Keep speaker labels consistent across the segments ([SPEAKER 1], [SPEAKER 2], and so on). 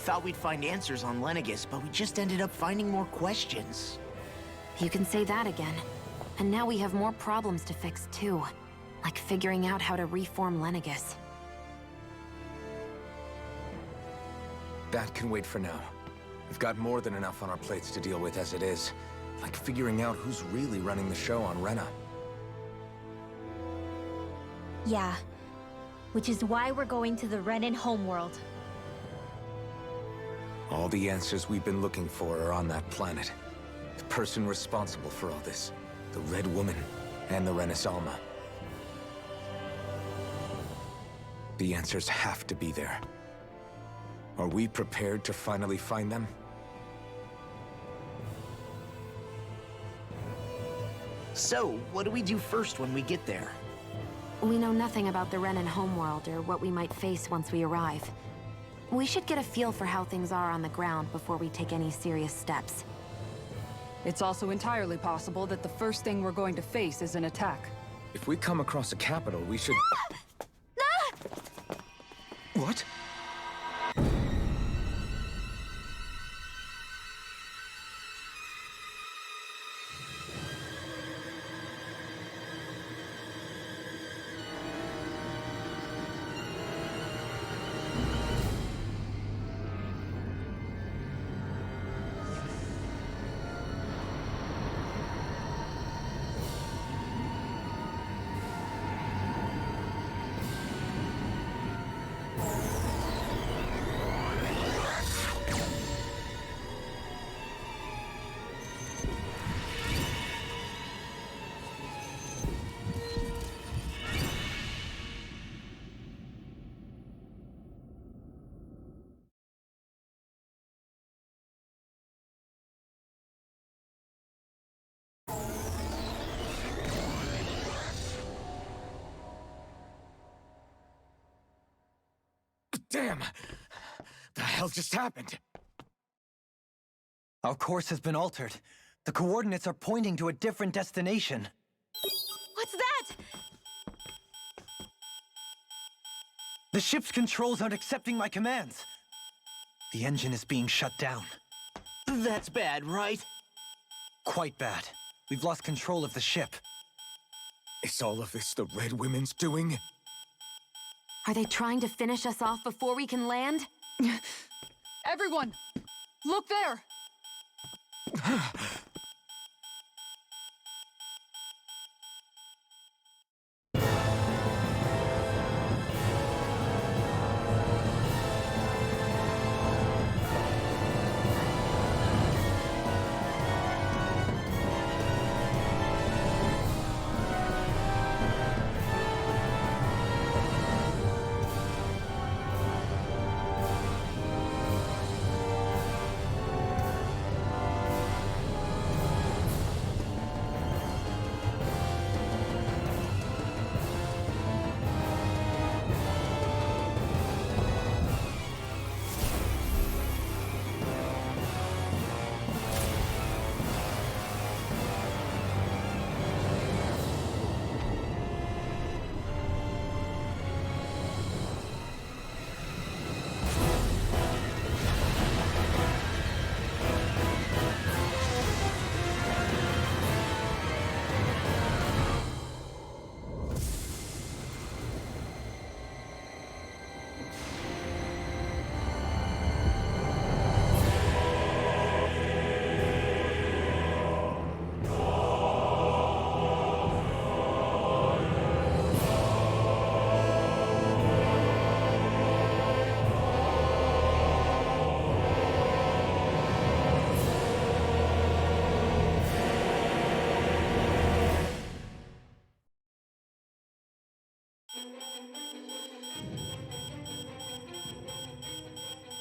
[SPEAKER 1] thought we'd find answers on Lenegis, but we just ended up finding more questions.
[SPEAKER 2] You can say that again. And now we have more problems to fix too. Like figuring out how to reform Lenegis.
[SPEAKER 3] That can wait for now. We've got more than enough on our plates to deal with as it is. Like figuring out who's really running the show on Rena.
[SPEAKER 4] Yeah. Which is why we're going to the Renan homeworld.
[SPEAKER 3] All the answers we've been looking for are on that planet. The person responsible for all this. The Red Woman and the Renasalma. The answers have to be there. Are we prepared to finally find them?
[SPEAKER 1] So, what do we do first when we get there?
[SPEAKER 2] We know nothing about the Renan homeworld or what we might face once we arrive. We should get a feel for how things are on the ground before we take any serious steps.
[SPEAKER 5] It's also entirely possible that the first thing we're going to face is an attack.
[SPEAKER 3] If we come across a capital, we should... What? Damn! The hell just happened?
[SPEAKER 6] Our course has been altered. The coordinates are pointing to a different destination.
[SPEAKER 4] What's that?
[SPEAKER 6] The ship's controls aren't accepting my commands. The engine is being shut down.
[SPEAKER 1] That's bad, right?
[SPEAKER 6] Quite bad. We've lost control of the ship.
[SPEAKER 3] Is all of this the Red Women's doing?
[SPEAKER 2] Are they trying to finish us off before we can land?
[SPEAKER 5] Everyone! Look there!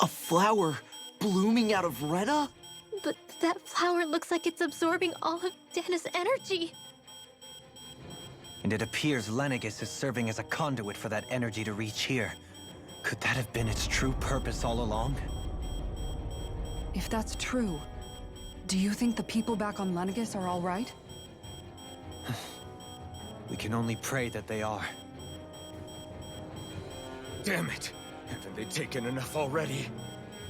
[SPEAKER 1] A flower blooming out of Rena?
[SPEAKER 4] But that flower looks like it's absorbing all of Dahna's energy.
[SPEAKER 6] And it appears Lenegis is serving as a conduit for that energy to reach here. Could that have been its true purpose all along?
[SPEAKER 5] If that's true, do you think the people back on Lenegis are all right?
[SPEAKER 6] We can only pray that they are.
[SPEAKER 3] Damn it! Haven't they taken enough already?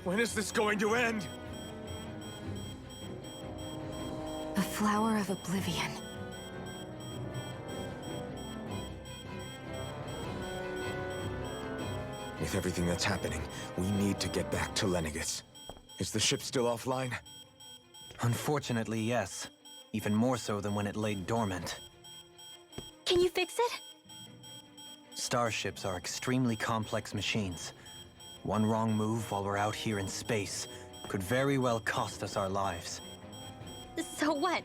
[SPEAKER 3] When is this going to end?
[SPEAKER 2] The Flower of Oblivion.
[SPEAKER 3] With everything that's happening, we need to get back to Lenegis. Is the ship still offline?
[SPEAKER 6] Unfortunately, yes. Even more so than when it lay dormant.
[SPEAKER 4] Can you fix it?
[SPEAKER 6] Starships are extremely complex machines. One wrong move while we're out here in space could very well cost us our lives.
[SPEAKER 4] So what?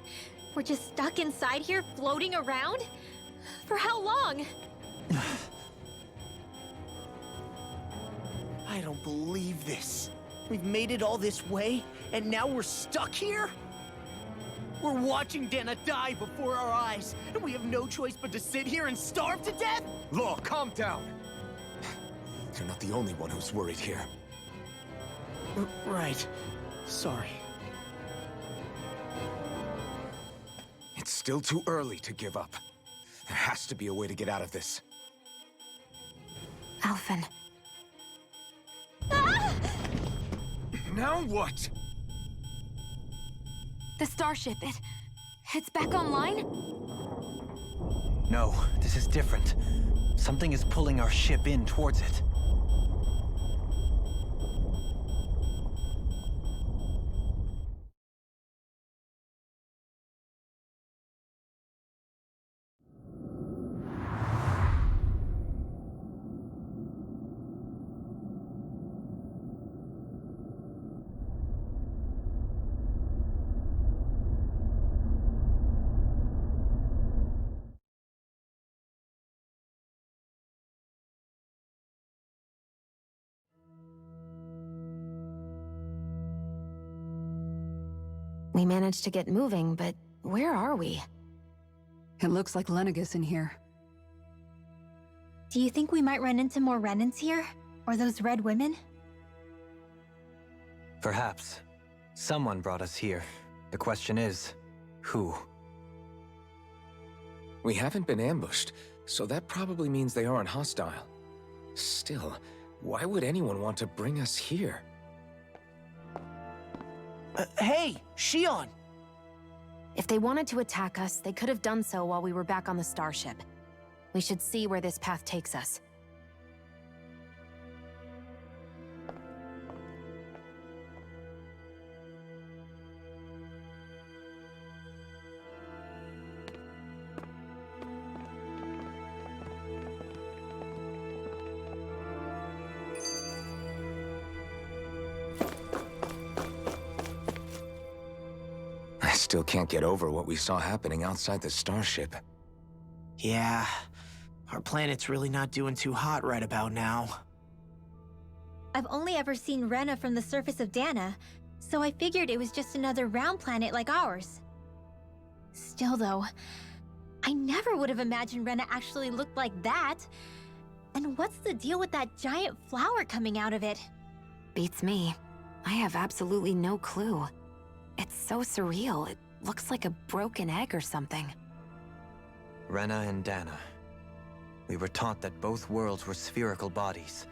[SPEAKER 4] We're just stuck inside here, floating around? For how long?
[SPEAKER 1] I don't believe this. We've made it all this way, and now we're stuck here? We're watching Dahna die before our eyes, and we have no choice but to sit here and starve to death?
[SPEAKER 3] Law, calm down! You're not the only one who's worried here.
[SPEAKER 1] Right. Sorry.
[SPEAKER 3] It's still too early to give up. There has to be a way to get out of this.
[SPEAKER 2] Alphen.
[SPEAKER 3] Now what?
[SPEAKER 2] The starship, it's back online?
[SPEAKER 6] No, this is different. Something is pulling our ship in towards it.
[SPEAKER 2] We managed to get moving, but where are we?
[SPEAKER 5] It looks like Lenegis in here.
[SPEAKER 4] Do you think we might run into more Renans here? Or those red women?
[SPEAKER 6] Perhaps. Someone brought us here. The question is, who?
[SPEAKER 3] We haven't been ambushed, so that probably means they aren't hostile. Still, why would anyone want to bring us here?
[SPEAKER 1] Hey, Shion!
[SPEAKER 2] If they wanted to attack us, they could have done so while we were back on the starship. We should see where this path takes us.
[SPEAKER 3] I still can't get over what we saw happening outside the starship.
[SPEAKER 1] Yeah, our planet's really not doing too hot right about now.
[SPEAKER 4] I've only ever seen Rena from the surface of Dahna, so I figured it was just another round planet like ours. Still though, I never would have imagined Rena actually looked like that. And what's the deal with that giant flower coming out of it?
[SPEAKER 2] Beats me. I have absolutely no clue. It's so surreal. It looks like a broken egg or something.
[SPEAKER 6] Rena and Dahna. We were taught that both worlds were spherical bodies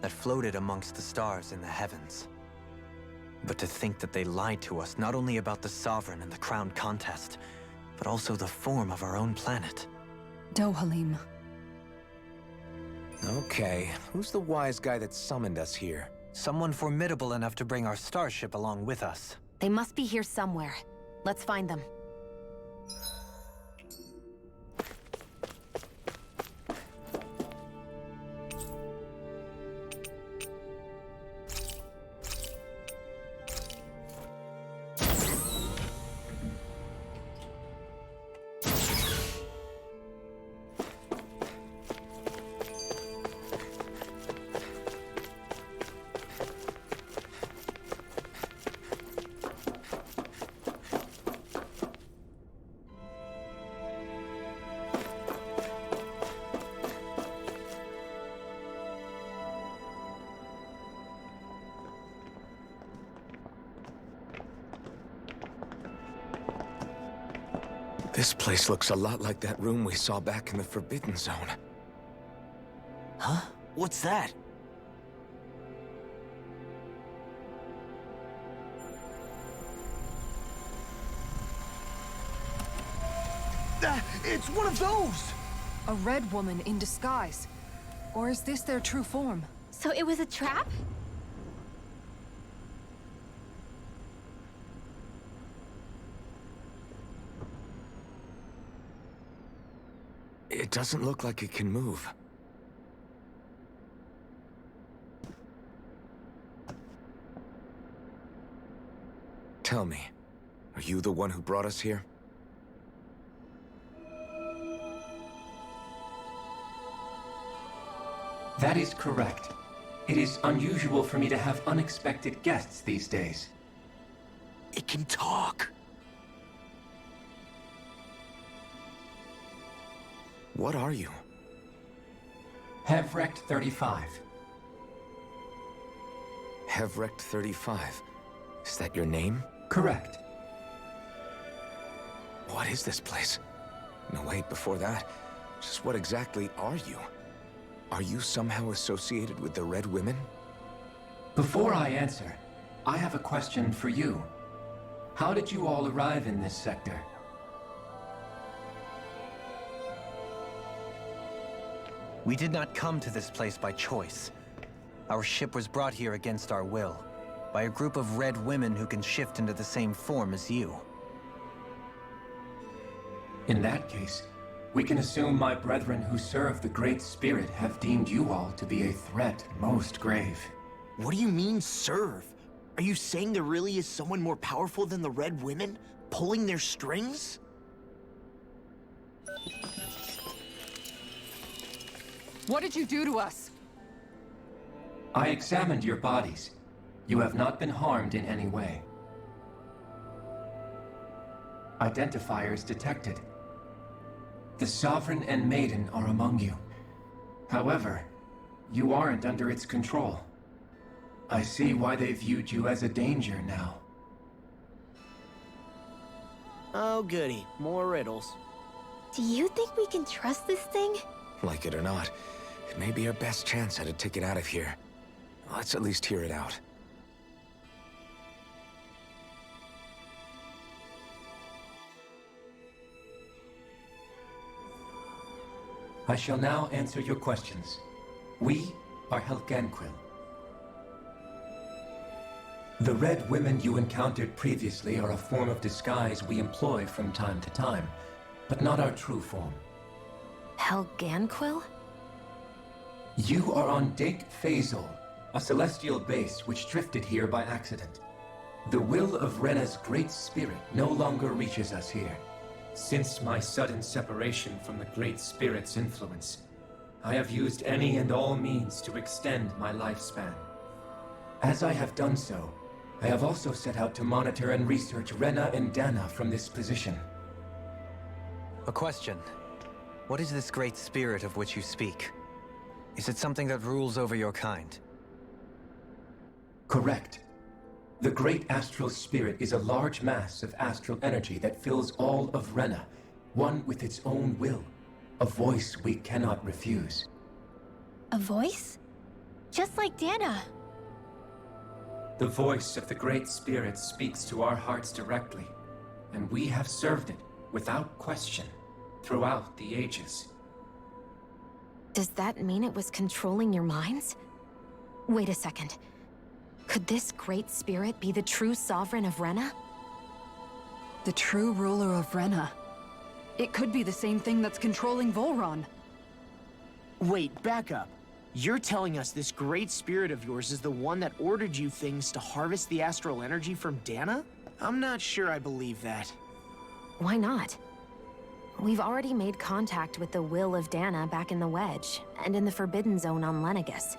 [SPEAKER 6] that floated amongst the stars in the heavens. But to think that they lied to us not only about the Sovereign and the Crown contest, but also the form of our own planet.
[SPEAKER 5] Dohalim.
[SPEAKER 3] Okay, who's the wise guy that summoned us here?
[SPEAKER 6] Someone formidable enough to bring our starship along with us.
[SPEAKER 2] They must be here somewhere. Let's find them.
[SPEAKER 3] This place looks a lot like that room we saw back in the Forbidden Zone.
[SPEAKER 1] Huh? What's that? It's one of those!
[SPEAKER 5] A red woman in disguise. Or is this their true form?
[SPEAKER 4] So it was a trap?
[SPEAKER 3] It doesn't look like it can move. Tell me, are you the one who brought us here?
[SPEAKER 7] That is correct. It is unusual for me to have unexpected guests these days.
[SPEAKER 1] It can talk.
[SPEAKER 3] What are you?
[SPEAKER 7] Hevrect 35.
[SPEAKER 3] Hevrect 35. Is that your name?
[SPEAKER 7] Correct.
[SPEAKER 3] What is this place? No, wait, before that, just what exactly are you? Are you somehow associated with the Red Women?
[SPEAKER 7] Before I answer, I have a question for you. How did you all arrive in this sector?
[SPEAKER 6] We did not come to this place by choice. Our ship was brought here against our will, by a group of red women who can shift into the same form as you.
[SPEAKER 7] In that case, we can assume my brethren who serve the Great Spirit have deemed you all to be a threat most grave.
[SPEAKER 1] What do you mean, serve? Are you saying there really is someone more powerful than the Red Women, pulling their strings?
[SPEAKER 5] What did you do to us?
[SPEAKER 7] I examined your bodies. You have not been harmed in any way. Identifiers detected. The Sovereign and Maiden are among you. However, you aren't under its control. I see why they viewed you as a danger now.
[SPEAKER 1] Oh goody, more riddles.
[SPEAKER 4] Do you think we can trust this thing?
[SPEAKER 3] Like it or not, it may be our best chance at a ticket out of here. Let's at least hear it out.
[SPEAKER 7] I shall now answer your questions. We are Helganquil. The Red Women you encountered previously are a form of disguise we employ from time to time, but not our true form.
[SPEAKER 2] Helganquil?
[SPEAKER 7] You are on Dake Phasol, a celestial base which drifted here by accident. The will of Rena's Great Spirit no longer reaches us here. Since my sudden separation from the Great Spirit's influence, I have used any and all means to extend my lifespan. As I have done so, I have also set out to monitor and research Rena and Dahna from this position.
[SPEAKER 6] A question. What is this great spirit of which you speak? Is it something that rules over your kind?
[SPEAKER 7] Correct. The Great Astral Spirit is a large mass of astral energy that fills all of Rena, one with its own will, a voice we cannot refuse.
[SPEAKER 4] A voice? Just like Dahna.
[SPEAKER 7] The voice of the Great Spirit speaks to our hearts directly, and we have served it, without question, throughout the ages.
[SPEAKER 2] Does that mean it was controlling your minds? Wait a second. Could this great spirit be the true sovereign of Rena?
[SPEAKER 5] The true ruler of Rena. It could be the same thing that's controlling Volron.
[SPEAKER 1] Wait, back up. You're telling us this great spirit of yours is the one that ordered you things to harvest the astral energy from Dahna? I'm not sure I believe that.
[SPEAKER 2] Why not? We've already made contact with the will of Dahna back in the Wedge, and in the Forbidden Zone on Lenegus.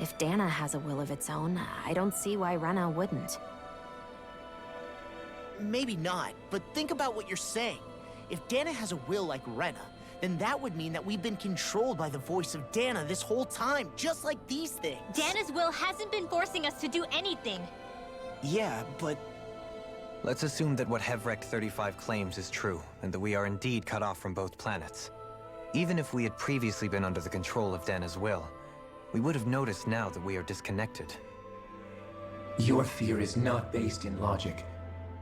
[SPEAKER 2] If Dahna has a will of its own, I don't see why Rena wouldn't.
[SPEAKER 1] Maybe not, but think about what you're saying. If Dahna has a will like Rena, then that would mean that we've been controlled by the voice of Dahna this whole time, just like these things.
[SPEAKER 4] Dana's will hasn't been forcing us to do anything.
[SPEAKER 1] Yeah, but...
[SPEAKER 6] Let's assume that what Hevrect 35 claims is true, and that we are indeed cut off from both planets. Even if we had previously been under the control of Dahna's will, we would have noticed now that we are disconnected.
[SPEAKER 7] Your fear is not based in logic.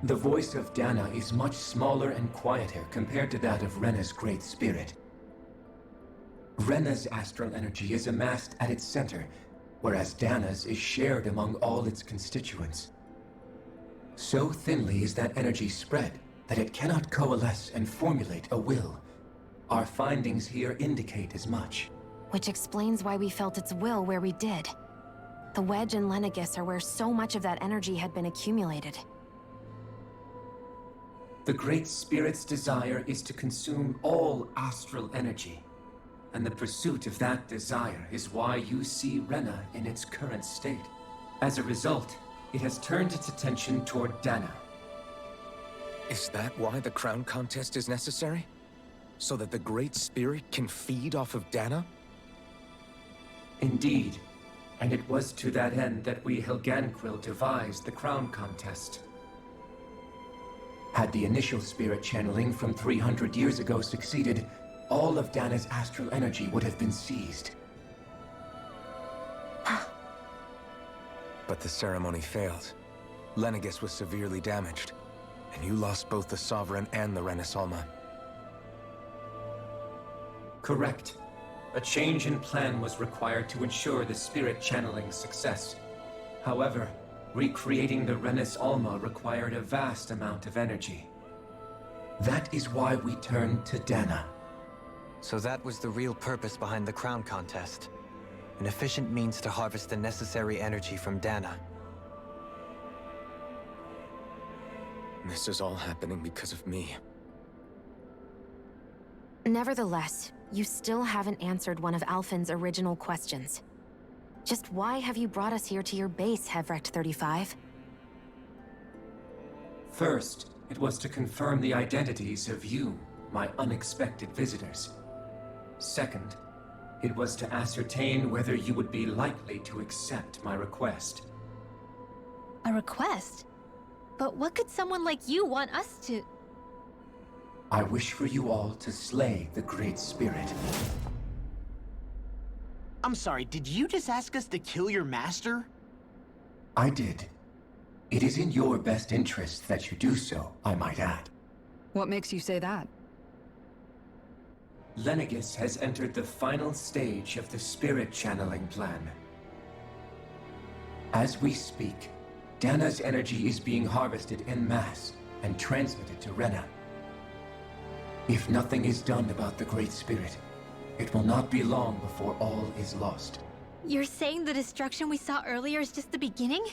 [SPEAKER 7] The voice of Dahna is much smaller and quieter compared to that of Rena's great spirit. Rena's astral energy is amassed at its center, whereas Dahna's is shared among all its constituents. So thinly is that energy spread that it cannot coalesce and formulate a will. Our findings here indicate as much.
[SPEAKER 2] Which explains why we felt its will where we did. The Wedge and Lenegis are where so much of that energy had been accumulated.
[SPEAKER 7] The Great Spirit's desire is to consume all astral energy. And the pursuit of that desire is why you see Rena in its current state. As a result, it has turned its attention toward Dahna.
[SPEAKER 3] Is that why the crown contest is necessary? So that the Great Spirit can feed off of Dahna?
[SPEAKER 7] Indeed. And it was to that end that we Helganquil devised the crown contest. Had the initial spirit channeling from 300 years ago succeeded, all of Dahna's astral energy would have been seized.
[SPEAKER 3] But the ceremony failed. Lenegis was severely damaged, and you lost both the Sovereign and the Renasalma.
[SPEAKER 7] Correct. A change in plan was required to ensure the spirit channeling's success. However, recreating the Renas Alma required a vast amount of energy. That is why we turned to Dahna.
[SPEAKER 6] So that was the real purpose behind the crown contest. An efficient means to harvest the necessary energy from Dahna.
[SPEAKER 3] This is all happening because of me.
[SPEAKER 2] Nevertheless, you still haven't answered one of Alphen's original questions. Just why have you brought us here to your base, Hevrecht 35?
[SPEAKER 7] First, it was to confirm the identities of you, my unexpected visitors. Second, it was to ascertain whether you would be likely to accept my request.
[SPEAKER 4] A request? But what could someone like you want us to...
[SPEAKER 7] I wish for you all to slay the Great Spirit.
[SPEAKER 1] I'm sorry, did you just ask us to kill your master?
[SPEAKER 7] I did. It is in your best interest that you do so, I might add.
[SPEAKER 5] What makes you say that?
[SPEAKER 7] Lenegis has entered the final stage of the spirit channeling plan. As we speak, Dahna's energy is being harvested en masse and transmitted to Rena. If nothing is done about the Great Spirit, it will not be long before all is lost.
[SPEAKER 4] You're saying the destruction we saw earlier is just the beginning?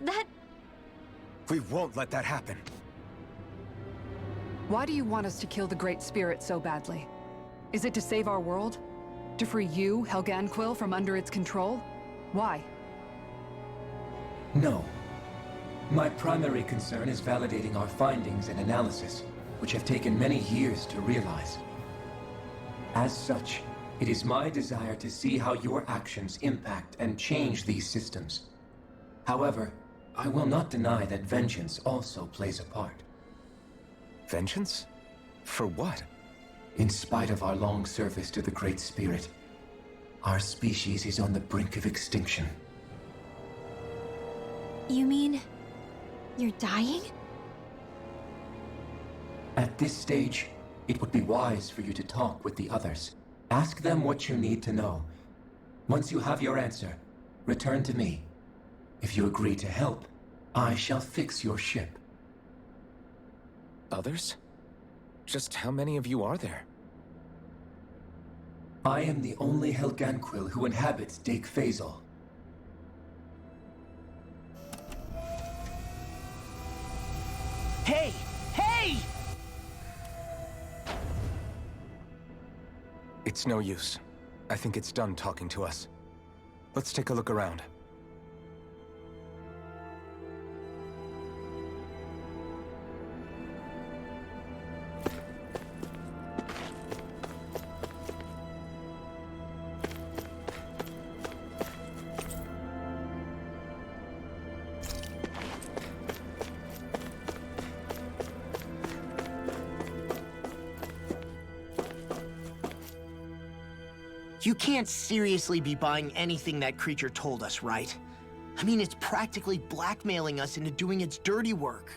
[SPEAKER 4] That...
[SPEAKER 3] We won't let that happen.
[SPEAKER 5] Why do you want us to kill the Great Spirit so badly? Is it to save our world? To free you, Helganquil, from under its control? Why?
[SPEAKER 7] No. My primary concern is validating our findings and analysis, which have taken many years to realize. As such, it is my desire to see how your actions impact and change these systems. However, I will not deny that vengeance also plays a part.
[SPEAKER 3] Vengeance? For what?
[SPEAKER 7] In spite of our long service to the Great Spirit, our species is on the brink of extinction.
[SPEAKER 4] You mean... you're dying?
[SPEAKER 7] At this stage, it would be wise for you to talk with the others. Ask them what you need to know. Once you have your answer, return to me. If you agree to help, I shall fix your ship.
[SPEAKER 3] Others? Just how many of you are there?
[SPEAKER 7] I am the only Helganquil who inhabits Dake Faisal.
[SPEAKER 1] Hey! Hey!
[SPEAKER 3] It's no use. I think it's done talking to us. Let's take a look around.
[SPEAKER 1] You can't seriously be buying anything that creature told us, right? I mean, it's practically blackmailing us into doing its dirty work.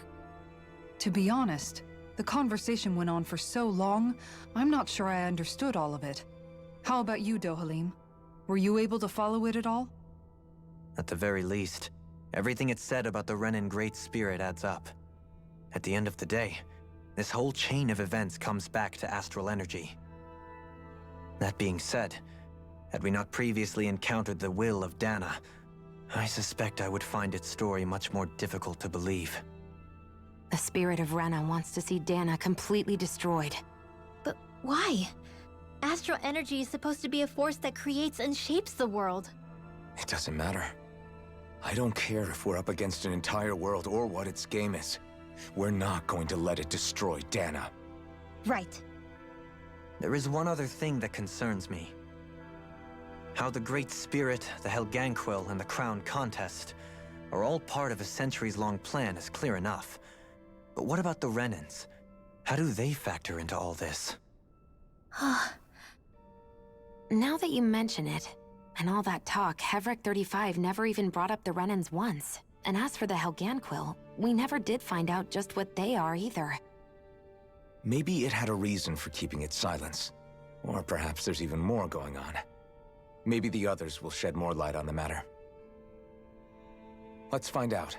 [SPEAKER 5] To be honest, the conversation went on for so long, I'm not sure I understood all of it. How about you, Dohalim? Were you able to follow it at all?
[SPEAKER 6] At the very least, everything it said about the Renan Great Spirit adds up. At the end of the day, this whole chain of events comes back to astral energy. That being said, had we not previously encountered the will of Dahna, I suspect I would find its story much more difficult to believe.
[SPEAKER 2] The spirit of Rena wants to see Dahna completely destroyed.
[SPEAKER 4] But why? Astral energy is supposed to be a force that creates and shapes the world.
[SPEAKER 3] It doesn't matter. I don't care if we're up against an entire world or what its game is. We're not going to let it destroy Dahna.
[SPEAKER 4] Right.
[SPEAKER 6] There is one other thing that concerns me. How the Great Spirit, the Helganquil, and the Crown Contest are all part of a centuries-long plan is clear enough. But what about the Renans? How do they factor into all this?
[SPEAKER 2] Now that you mention it, and all that talk, Hevric 35 never even brought up the Renans once. And as for the Helganquil, we never did find out just what they are either.
[SPEAKER 3] Maybe it had a reason for keeping its silence. Or perhaps there's even more going on. Maybe the others will shed more light on the matter. Let's find out.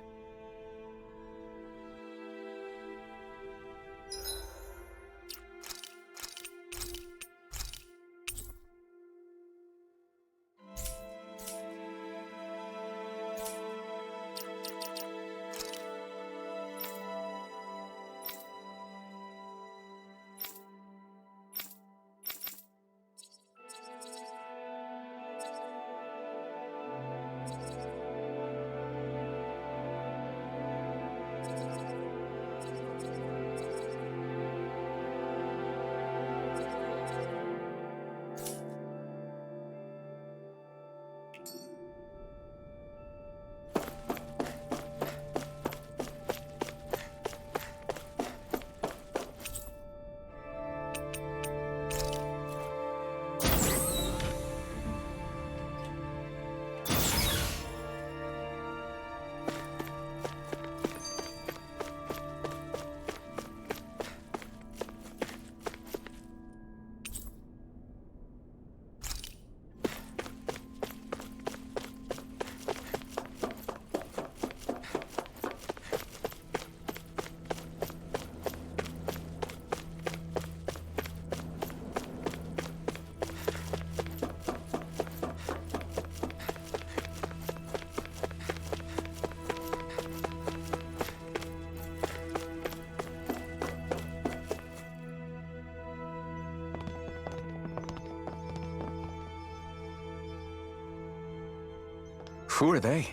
[SPEAKER 3] Who are they?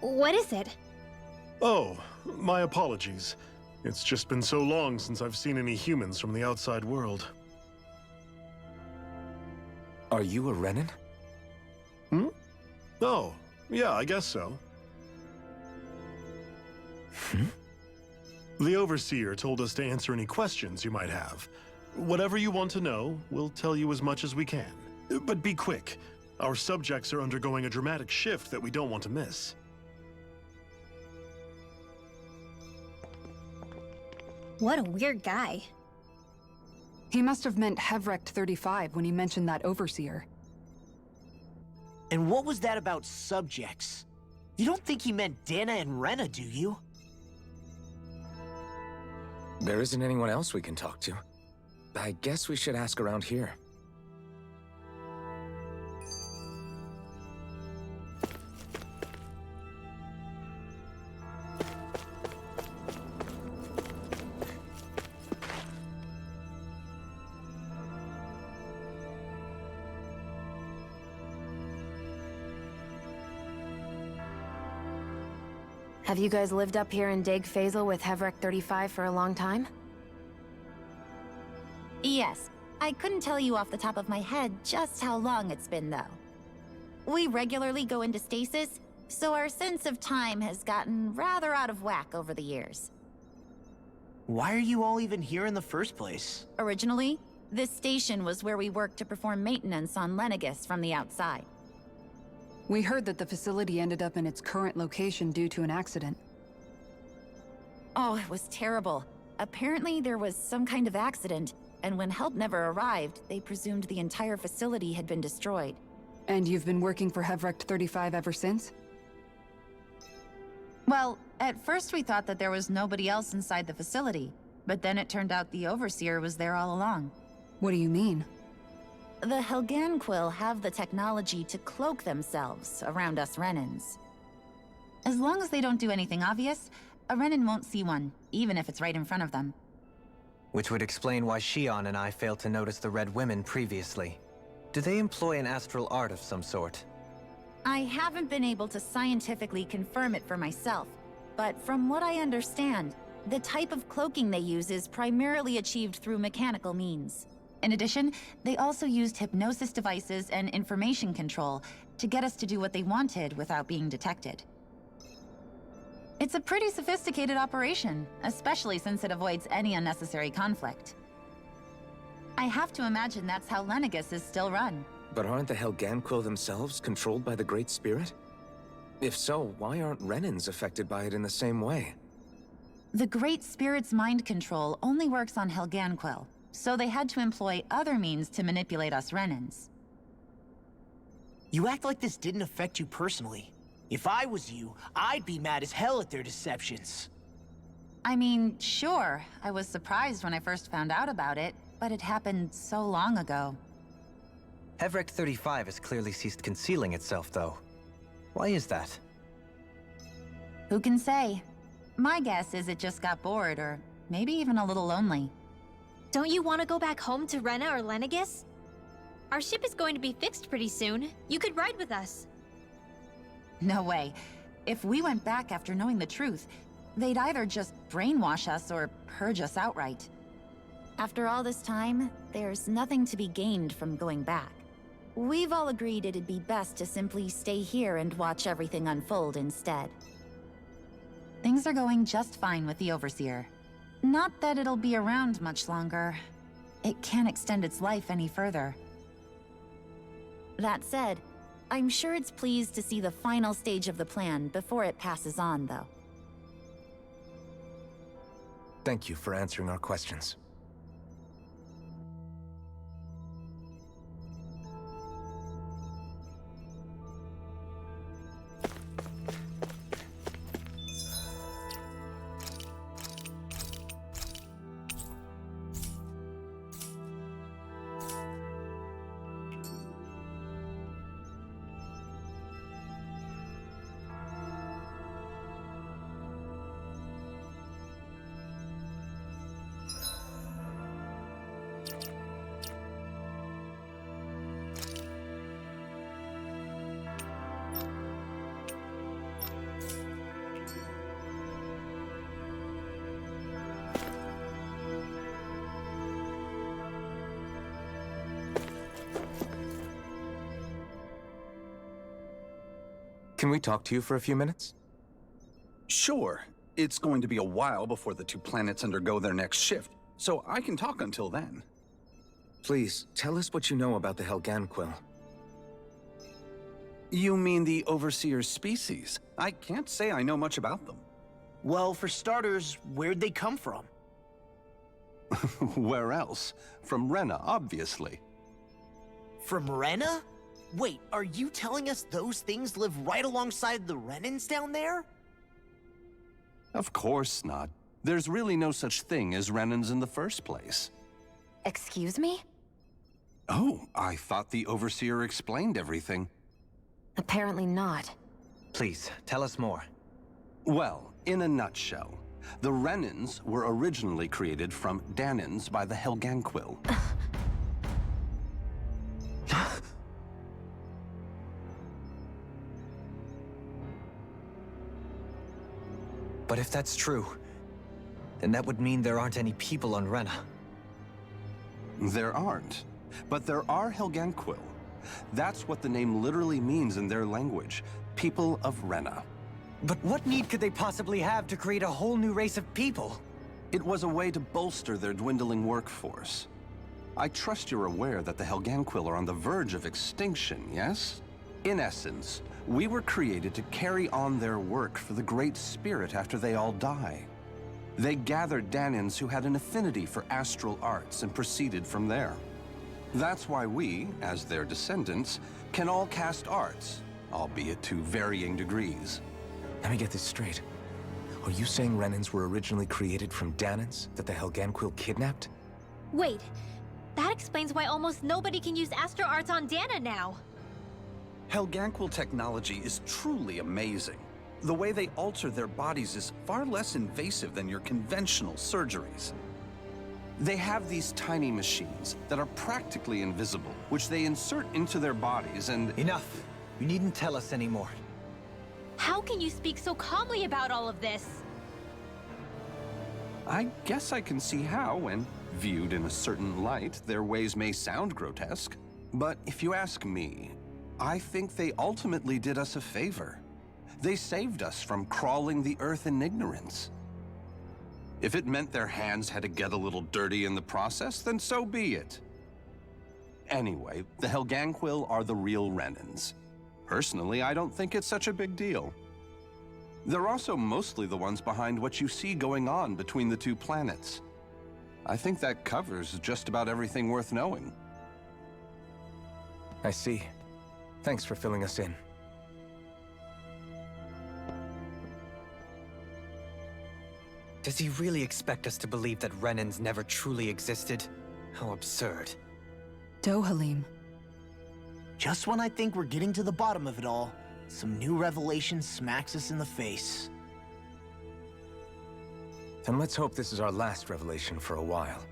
[SPEAKER 4] What is it?
[SPEAKER 8] Oh, my apologies. It's just been so long since I've seen any humans from the outside world.
[SPEAKER 3] Are you a Renan?
[SPEAKER 8] Oh, yeah, I guess so. The Overseer told us to answer any questions you might have. Whatever you want to know, we'll tell you as much as we can. But be quick. Our subjects are undergoing a dramatic shift that we don't want to miss.
[SPEAKER 4] What a weird guy.
[SPEAKER 5] He must have meant Hevric 35 when he mentioned that Overseer.
[SPEAKER 1] And what was that about subjects? You don't think he meant Dahna and Rena, do you?
[SPEAKER 3] There isn't anyone else we can talk to. I guess we should ask around here.
[SPEAKER 2] Have you guys lived up here in Deg Faisal with Hevric 35 for a long time?
[SPEAKER 9] Yes. I couldn't tell you off the top of my head just how long it's been, though. We regularly go into stasis, so our sense of time has gotten rather out of whack over the years.
[SPEAKER 1] Why are you all even here in the first place?
[SPEAKER 9] Originally, this station was where we worked to perform maintenance on Lenegis from the outside.
[SPEAKER 5] We heard that the facility ended up in its current location due to an accident.
[SPEAKER 9] Oh, it was terrible. Apparently there was some kind of accident, and when help never arrived, they presumed the entire facility had been destroyed.
[SPEAKER 5] And you've been working for Hevrecht 35 ever since?
[SPEAKER 10] Well, at first we thought that there was nobody else inside the facility, but then it turned out the Overseer was there all along.
[SPEAKER 5] What do you mean?
[SPEAKER 9] The Helganquil have the technology to cloak themselves around us Renans.
[SPEAKER 10] As long as they don't do anything obvious, a Renan won't see one, even if it's right in front of them.
[SPEAKER 6] Which would explain why Shion and I failed to notice the Red Women previously. Do they employ an astral art of some sort?
[SPEAKER 9] I haven't been able to scientifically confirm it for myself, but from what I understand, the type of cloaking they use is primarily achieved through mechanical means.
[SPEAKER 10] In addition, they also used hypnosis devices and information control to get us to do what they wanted without being detected. It's a pretty sophisticated operation, especially since it avoids any unnecessary conflict. I have to imagine that's how Lenegis is still run.
[SPEAKER 3] But aren't the Helganquil themselves controlled by the Great Spirit? If so, why aren't Renans affected by it in the same way?
[SPEAKER 10] The Great Spirit's mind control only works on Helganquil, so they had to employ other means to manipulate us Renans.
[SPEAKER 1] You act like this didn't affect you personally. If I was you, I'd be mad as hell at their deceptions.
[SPEAKER 10] I mean, sure, I was surprised when I first found out about it, but it happened so long ago.
[SPEAKER 6] Hevrecht 35 has clearly ceased concealing itself, though. Why is that?
[SPEAKER 10] Who can say? My guess is it just got bored, or maybe even a little lonely.
[SPEAKER 4] Don't you want to go back home to Rena or Lenegis? Our ship is going to be fixed pretty soon. You could ride with us.
[SPEAKER 10] No way. If we went back after knowing the truth, they'd either just brainwash us or purge us outright.
[SPEAKER 9] After all this time, there's nothing to be gained from going back. We've all agreed it'd be best to simply stay here and watch everything unfold instead.
[SPEAKER 10] Things are going just fine with the Overseer. Not that it'll be around much longer. It can't extend its life any further.
[SPEAKER 9] That said, I'm sure it's pleased to see the final stage of the plan before it passes on, though.
[SPEAKER 3] Thank you for answering our questions. Can we talk to you for a few minutes?
[SPEAKER 11] Sure. It's going to be a while before the two planets undergo their next shift, so I can talk until then.
[SPEAKER 3] Please, tell us what you know about the Helganquil.
[SPEAKER 11] You mean the Overseer's species? I can't say I know much about them.
[SPEAKER 1] Well, for starters, where'd they come from?
[SPEAKER 11] Where else? From Rena, obviously.
[SPEAKER 1] From Rena? Wait, are you telling us those things live right alongside the Renans down there?
[SPEAKER 11] Of course not. There's really no such thing as Renans in the first place.
[SPEAKER 2] Excuse me?
[SPEAKER 11] Oh, I thought the Overseer explained everything.
[SPEAKER 2] Apparently not.
[SPEAKER 6] Please, tell us more.
[SPEAKER 11] Well, in a nutshell, the Renans were originally created from Dahnans by the Helganquil.
[SPEAKER 6] But if that's true, then that would mean there aren't any people on Rena.
[SPEAKER 11] There aren't, but there are Helganquil. That's what the name literally means in their language, people of Rena.
[SPEAKER 6] But what need could they possibly have to create a whole new race of people?
[SPEAKER 11] It was a way to bolster their dwindling workforce. I trust you're aware that the Helganquil are on the verge of extinction, yes? In essence, we were created to carry on their work for the Great Spirit after they all die. They gathered Dahnans who had an affinity for astral arts and proceeded from there. That's why we, as their descendants, can all cast arts, albeit to varying degrees.
[SPEAKER 3] Let me get this straight. Are you saying Renans were originally created from Dahnans that the Helganquil kidnapped?
[SPEAKER 4] Wait, that explains why almost nobody can use astral arts on Dahna now.
[SPEAKER 12] Helganquil technology is truly amazing. The way they alter their bodies is far less invasive than your conventional surgeries.
[SPEAKER 11] They have these tiny machines that are practically invisible, which they insert into their bodies and—
[SPEAKER 6] Enough! You needn't tell us anymore.
[SPEAKER 4] How can you speak so calmly about all of this?
[SPEAKER 11] I guess I can see how, when viewed in a certain light, their ways may sound grotesque. But if you ask me, I think they ultimately did us a favor. They saved us from crawling the earth in ignorance. If it meant their hands had to get a little dirty in the process, then so be it. Anyway, the Helganquil are the real Renans. Personally, I don't think it's such a big deal. They're also mostly the ones behind what you see going on between the two planets. I think that covers just about everything worth knowing.
[SPEAKER 3] I see. Thanks for filling us in.
[SPEAKER 6] Does he really expect us to believe that Renans never truly existed? How absurd.
[SPEAKER 5] Dohalim.
[SPEAKER 1] Just when I think we're getting to the bottom of it all, some new revelation smacks us in the face.
[SPEAKER 3] Then let's hope this is our last revelation for a while.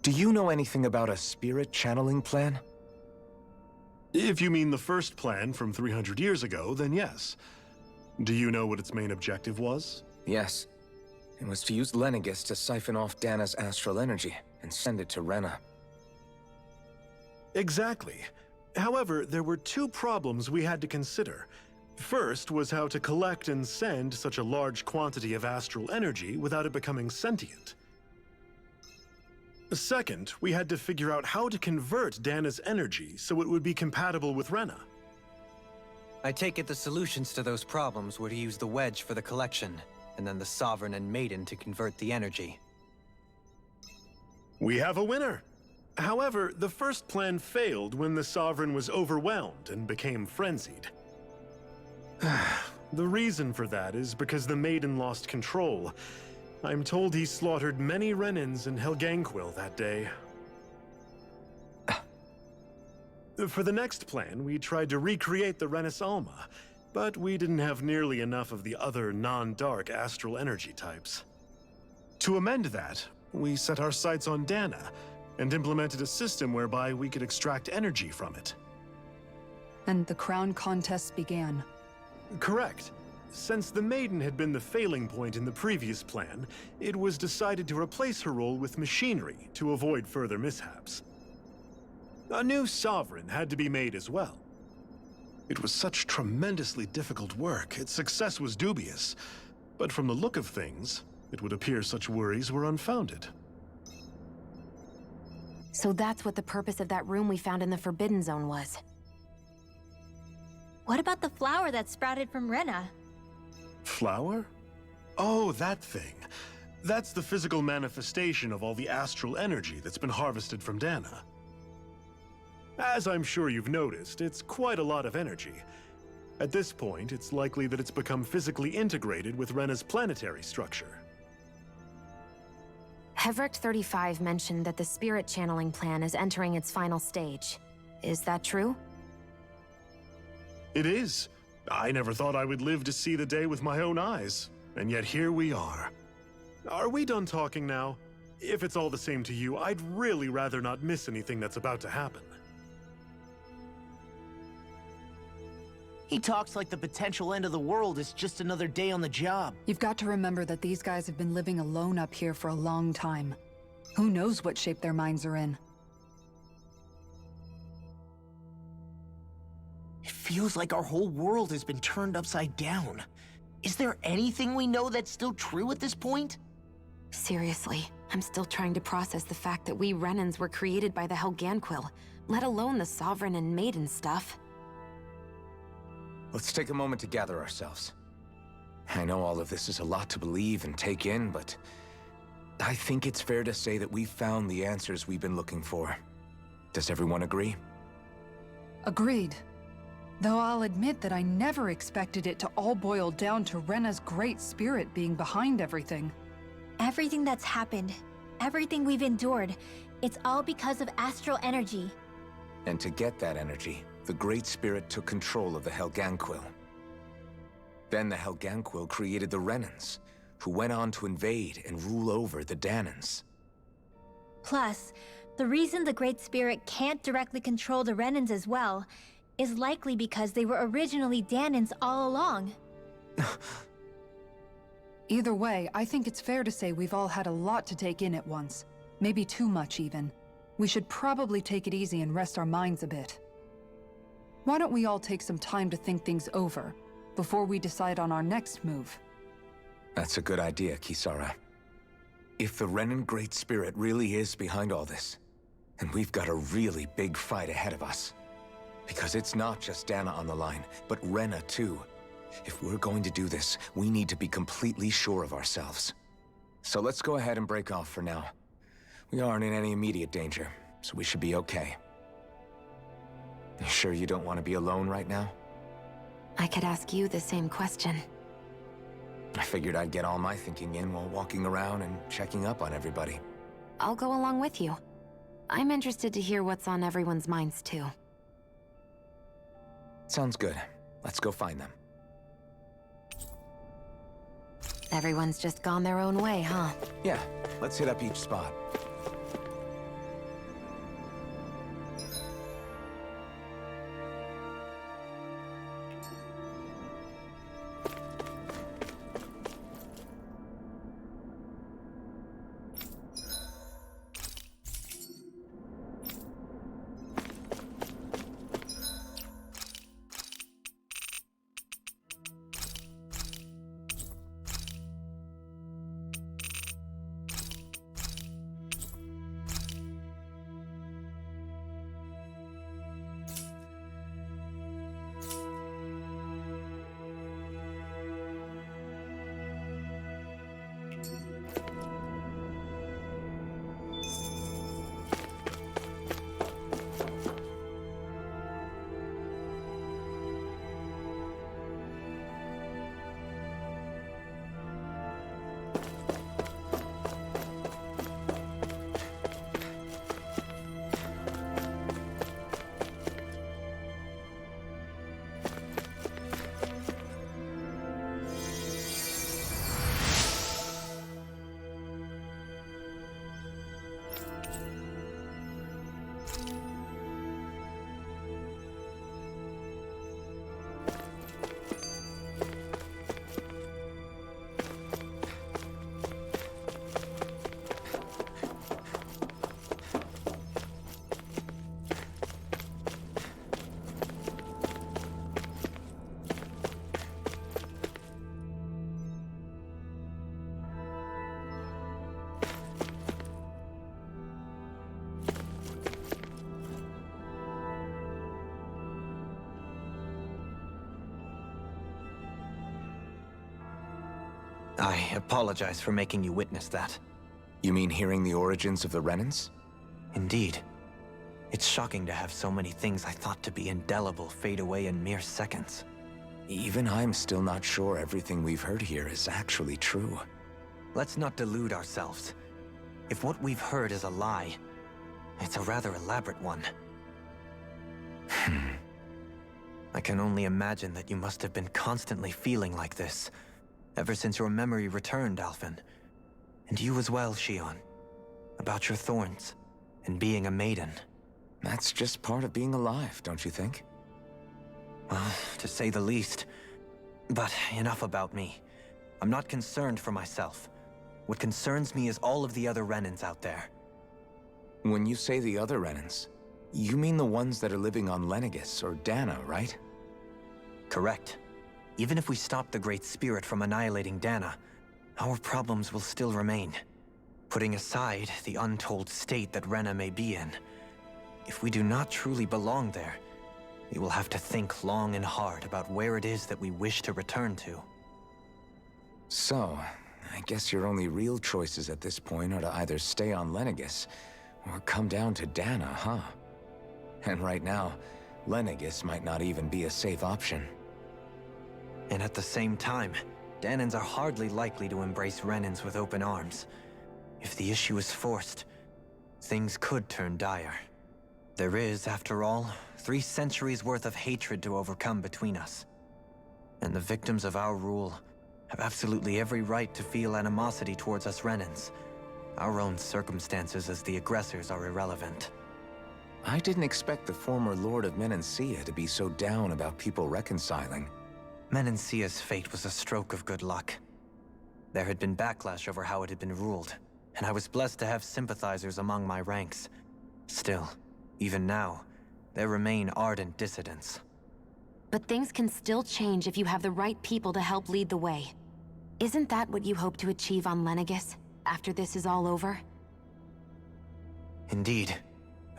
[SPEAKER 3] Do you know anything about a spirit channeling plan?
[SPEAKER 8] If you mean the first plan from 300 years ago, then yes. Do you know what its main objective was?
[SPEAKER 3] Yes. It was to use Lenegis to siphon off Dahna's astral energy and send it to Rena.
[SPEAKER 8] Exactly. However, there were two problems we had to consider. First was how to collect and send such a large quantity of astral energy without it becoming sentient. Second, we had to figure out how to convert Dahna's energy so it would be compatible with Rena.
[SPEAKER 6] I take it the solutions to those problems were to use the wedge for the collection, and then the Sovereign and Maiden to convert the energy.
[SPEAKER 8] We have a winner! However, the first plan failed when the Sovereign was overwhelmed and became frenzied. The reason for that is because the Maiden lost control. I'm told he slaughtered many Renans and Helganquil that day. For the next plan, we tried to recreate the Renis Alma, but we didn't have nearly enough of the other non-dark astral energy types. To amend that, we set our sights on Dahna, and implemented a system whereby we could extract energy from it.
[SPEAKER 5] And the crown contest began.
[SPEAKER 8] Correct. Since the Maiden had been the failing point in the previous plan, it was decided to replace her role with machinery to avoid further mishaps. A new Sovereign had to be made as well. It was such tremendously difficult work, its success was dubious. But from the look of things, it would appear such worries were unfounded.
[SPEAKER 2] So that's what the purpose of that room we found in the Forbidden Zone was.
[SPEAKER 4] What about the flower that sprouted from Rena?
[SPEAKER 8] Flower? Oh, that thing. That's the physical manifestation of all the astral energy that's been harvested from Dahna. As I'm sure you've noticed, it's quite a lot of energy. At this point, it's likely that it's become physically integrated with Rena's planetary structure.
[SPEAKER 2] Hevrecht 35 mentioned that the spirit channeling plan is entering its final stage. Is that true?
[SPEAKER 8] It is. I never thought I would live to see the day with my own eyes, and yet here we are. Are we done talking now? If it's all the same to you, I'd really rather not miss anything that's about to happen.
[SPEAKER 1] He talks like the potential end of the world is just another day on the job.
[SPEAKER 5] You've got to remember that these guys have been living alone up here for a long time. Who knows what shape their minds are in?
[SPEAKER 1] It feels like our whole world has been turned upside down. Is there anything we know that's still true at this point?
[SPEAKER 2] Seriously, I'm still trying to process the fact that we Renans were created by the Helganquil, let alone the Sovereign and Maiden stuff.
[SPEAKER 3] Let's take a moment to gather ourselves. I know all of this is a lot to believe and take in, but I think it's fair to say that we've found the answers we've been looking for. Does everyone agree?
[SPEAKER 5] Agreed. Though I'll admit that I never expected it to all boil down to Rena's great spirit being behind everything.
[SPEAKER 4] Everything that's happened, everything we've endured, it's all because of astral energy.
[SPEAKER 3] And to get that energy, the Great Spirit took control of the Helganquil. Then the Helganquil created the Renans, who went on to invade and rule over the Dahnans.
[SPEAKER 4] Plus, the reason the Great Spirit can't directly control the Renans as well is likely because they were originally Dahnans all along.
[SPEAKER 5] Either way, I think it's fair to say we've all had a lot to take in at once. Maybe too much, even. We should probably take it easy and rest our minds a bit. Why don't we all take some time to think things over, before we decide on our next move?
[SPEAKER 3] That's a good idea, Kisara. If the Renan Great Spirit really is behind all this, then we've got a really big fight ahead of us. Because it's not just Dahna on the line, but Rena too. If we're going to do this, we need to be completely sure of ourselves. So let's go ahead and break off for now. We aren't in any immediate danger, so we should be okay. You sure you don't want to be alone right now?
[SPEAKER 2] I could ask you the same question.
[SPEAKER 3] I figured I'd get all my thinking in while walking around and checking up on everybody.
[SPEAKER 2] I'll go along with you. I'm interested to hear what's on everyone's minds too.
[SPEAKER 3] Sounds good. Let's go find them.
[SPEAKER 2] Everyone's just gone their own way, huh?
[SPEAKER 3] Yeah, let's hit up each spot.
[SPEAKER 6] I apologize for making you witness that.
[SPEAKER 3] You mean hearing the origins of the Renans?
[SPEAKER 6] Indeed. It's shocking to have so many things I thought to be indelible fade away in mere seconds.
[SPEAKER 3] Even I'm still not sure everything we've heard here is actually true.
[SPEAKER 6] Let's not delude ourselves. If what we've heard is a lie, it's a rather elaborate one. I can only imagine that you must have been constantly feeling like this, ever since your memory returned, Alphen. And you as well, Shion. About your thorns, and being a maiden.
[SPEAKER 3] That's just part of being alive, don't you think?
[SPEAKER 6] Well, to say the least. But enough about me. I'm not concerned for myself. What concerns me is all of the other Renans out there.
[SPEAKER 3] When you say the other Renans, you mean the ones that are living on Lenegis or Dahna, right?
[SPEAKER 6] Correct. Even if we stop the Great Spirit from annihilating Dahna, our problems will still remain. Putting aside the untold state that Rena may be in, if we do not truly belong there, we will have to think long and hard about where it is that we wish to return to.
[SPEAKER 3] So, I guess your only real choices at this point are to either stay on Lenegis or come down to Dahna, huh? And right now, Lenegis might not even be a safe option.
[SPEAKER 6] And at the same time, Dahnans are hardly likely to embrace Renans with open arms. If the issue is forced, things could turn dire. There is, after all, 3 centuries worth of hatred to overcome between us. And the victims of our rule have absolutely every right to feel animosity towards us Renans. Our own circumstances as the aggressors are irrelevant.
[SPEAKER 3] I didn't expect the former Lord of Menancia to be so down about people reconciling.
[SPEAKER 6] Menancia's fate was a stroke of good luck. There had been backlash over how it had been ruled, and I was blessed to have sympathizers among my ranks. Still, even now, there remain ardent dissidents.
[SPEAKER 2] But things can still change if you have the right people to help lead the way. Isn't that what you hope to achieve on Lenegis, after this is all over?
[SPEAKER 6] Indeed.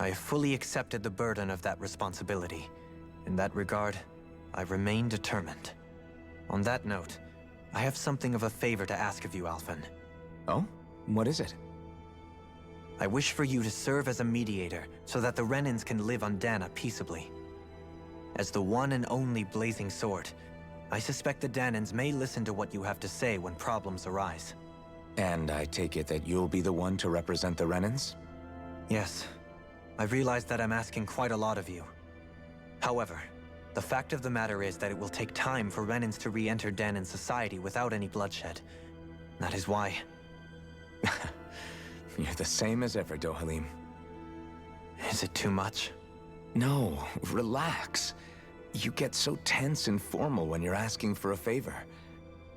[SPEAKER 6] I have fully accepted the burden of that responsibility. In that regard, I remain determined. On that note, I have something of a favor to ask of you, Alphen.
[SPEAKER 3] Oh? What is it?
[SPEAKER 6] I wish for you to serve as a mediator so that the Renans can live on Dahna peaceably. As the one and only Blazing Sword, I suspect the Dahnans may listen to what you have to say when problems arise.
[SPEAKER 3] And I take it that you'll be the one to represent the Renans?
[SPEAKER 6] Yes. I realize that I'm asking quite a lot of you. However, the fact of the matter is that it will take time for Renans to re-enter Dahnan society without any bloodshed. That is why...
[SPEAKER 3] You're the same as ever, Dohalim.
[SPEAKER 6] Is it too much?
[SPEAKER 3] No, relax. You get so tense and formal when you're asking for a favor.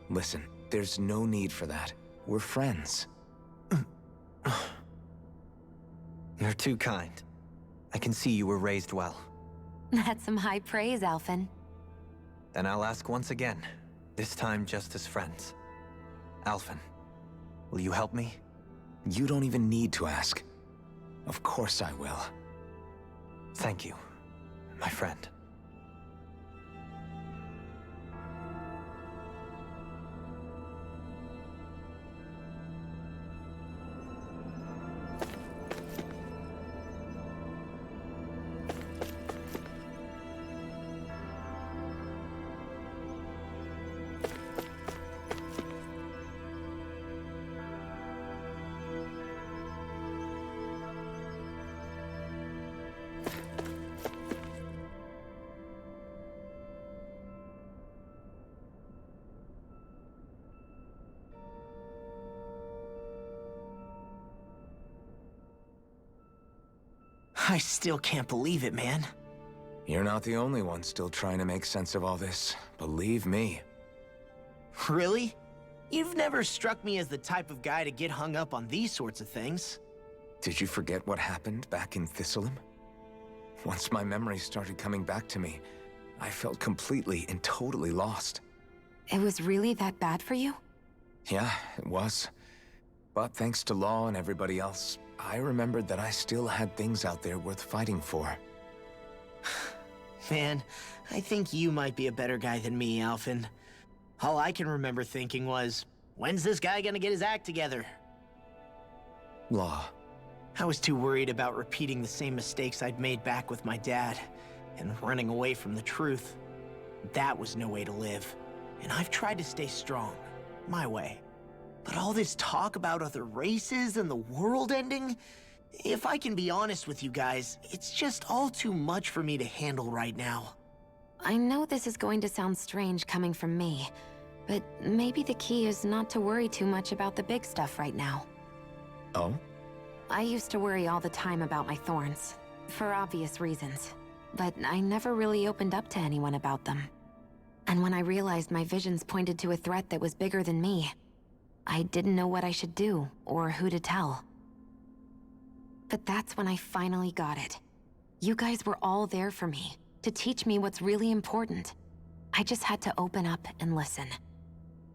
[SPEAKER 3] Listen, there's no need for that. We're friends.
[SPEAKER 6] You're too kind. I can see you were raised well.
[SPEAKER 2] That's some high praise, Alphen.
[SPEAKER 6] Then I'll ask once again, this time just as friends. Alphen, will you help me?
[SPEAKER 3] You don't even need to ask. Of course I will.
[SPEAKER 6] Thank you, my friend.
[SPEAKER 1] I still can't believe it, man.
[SPEAKER 3] You're not the only one still trying to make sense of all this. Believe me.
[SPEAKER 1] Really? You've never struck me as the type of guy to get hung up on these sorts of things.
[SPEAKER 3] Did you forget what happened back in Thistleum? Once my memories started coming back to me, I felt completely and totally lost.
[SPEAKER 2] It was really that bad for you?
[SPEAKER 3] Yeah, it was. But thanks to Law and everybody else, I remembered that I still had things out there worth fighting for.
[SPEAKER 1] Man, I think you might be a better guy than me, Alphen. All I can remember thinking was, when's this guy gonna get his act together?
[SPEAKER 3] Law.
[SPEAKER 1] I was too worried about repeating the same mistakes I'd made back with my dad, and running away from the truth. That was no way to live. And I've tried to stay strong, my way. But all this talk about other races and the world ending, if I can be honest with you guys, it's just all too much for me to handle right now.
[SPEAKER 2] I know this is going to sound strange coming from me, but maybe the key is not to worry too much about the big stuff right now.
[SPEAKER 3] Oh?
[SPEAKER 2] I used to worry all the time about my thorns, for obvious reasons, but I never really opened up to anyone about them. And when I realized my visions pointed to a threat that was bigger than me, I didn't know what I should do or who to tell. But that's when I finally got it. You guys were all there for me, to teach me what's really important. I just had to open up and listen.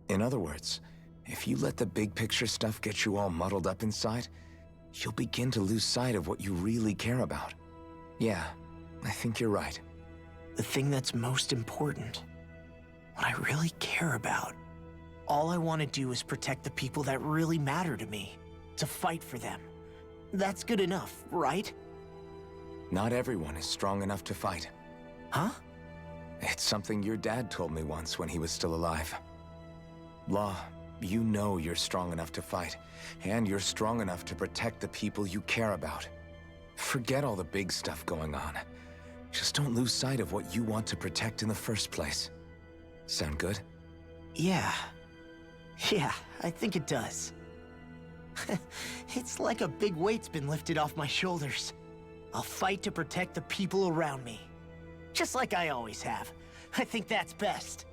[SPEAKER 3] In other words, if you let the big picture stuff get you all muddled up inside, you'll begin to lose sight of what you really care about. Yeah, I think you're right.
[SPEAKER 1] The thing that's most important, what I really care about. All I want to do is protect the people that really matter to me, to fight for them. That's good enough, right?
[SPEAKER 3] Not everyone is strong enough to fight.
[SPEAKER 1] Huh?
[SPEAKER 3] It's something your dad told me once when he was still alive. Law, you know you're strong enough to fight, and you're strong enough to protect the people you care about. Forget all the big stuff going on. Just don't lose sight of what you want to protect in the first place. Sound good?
[SPEAKER 1] Yeah, I think it does. It's like a big weight's been lifted off my shoulders. I'll fight to protect the people around me. Just like I always have. I think that's best.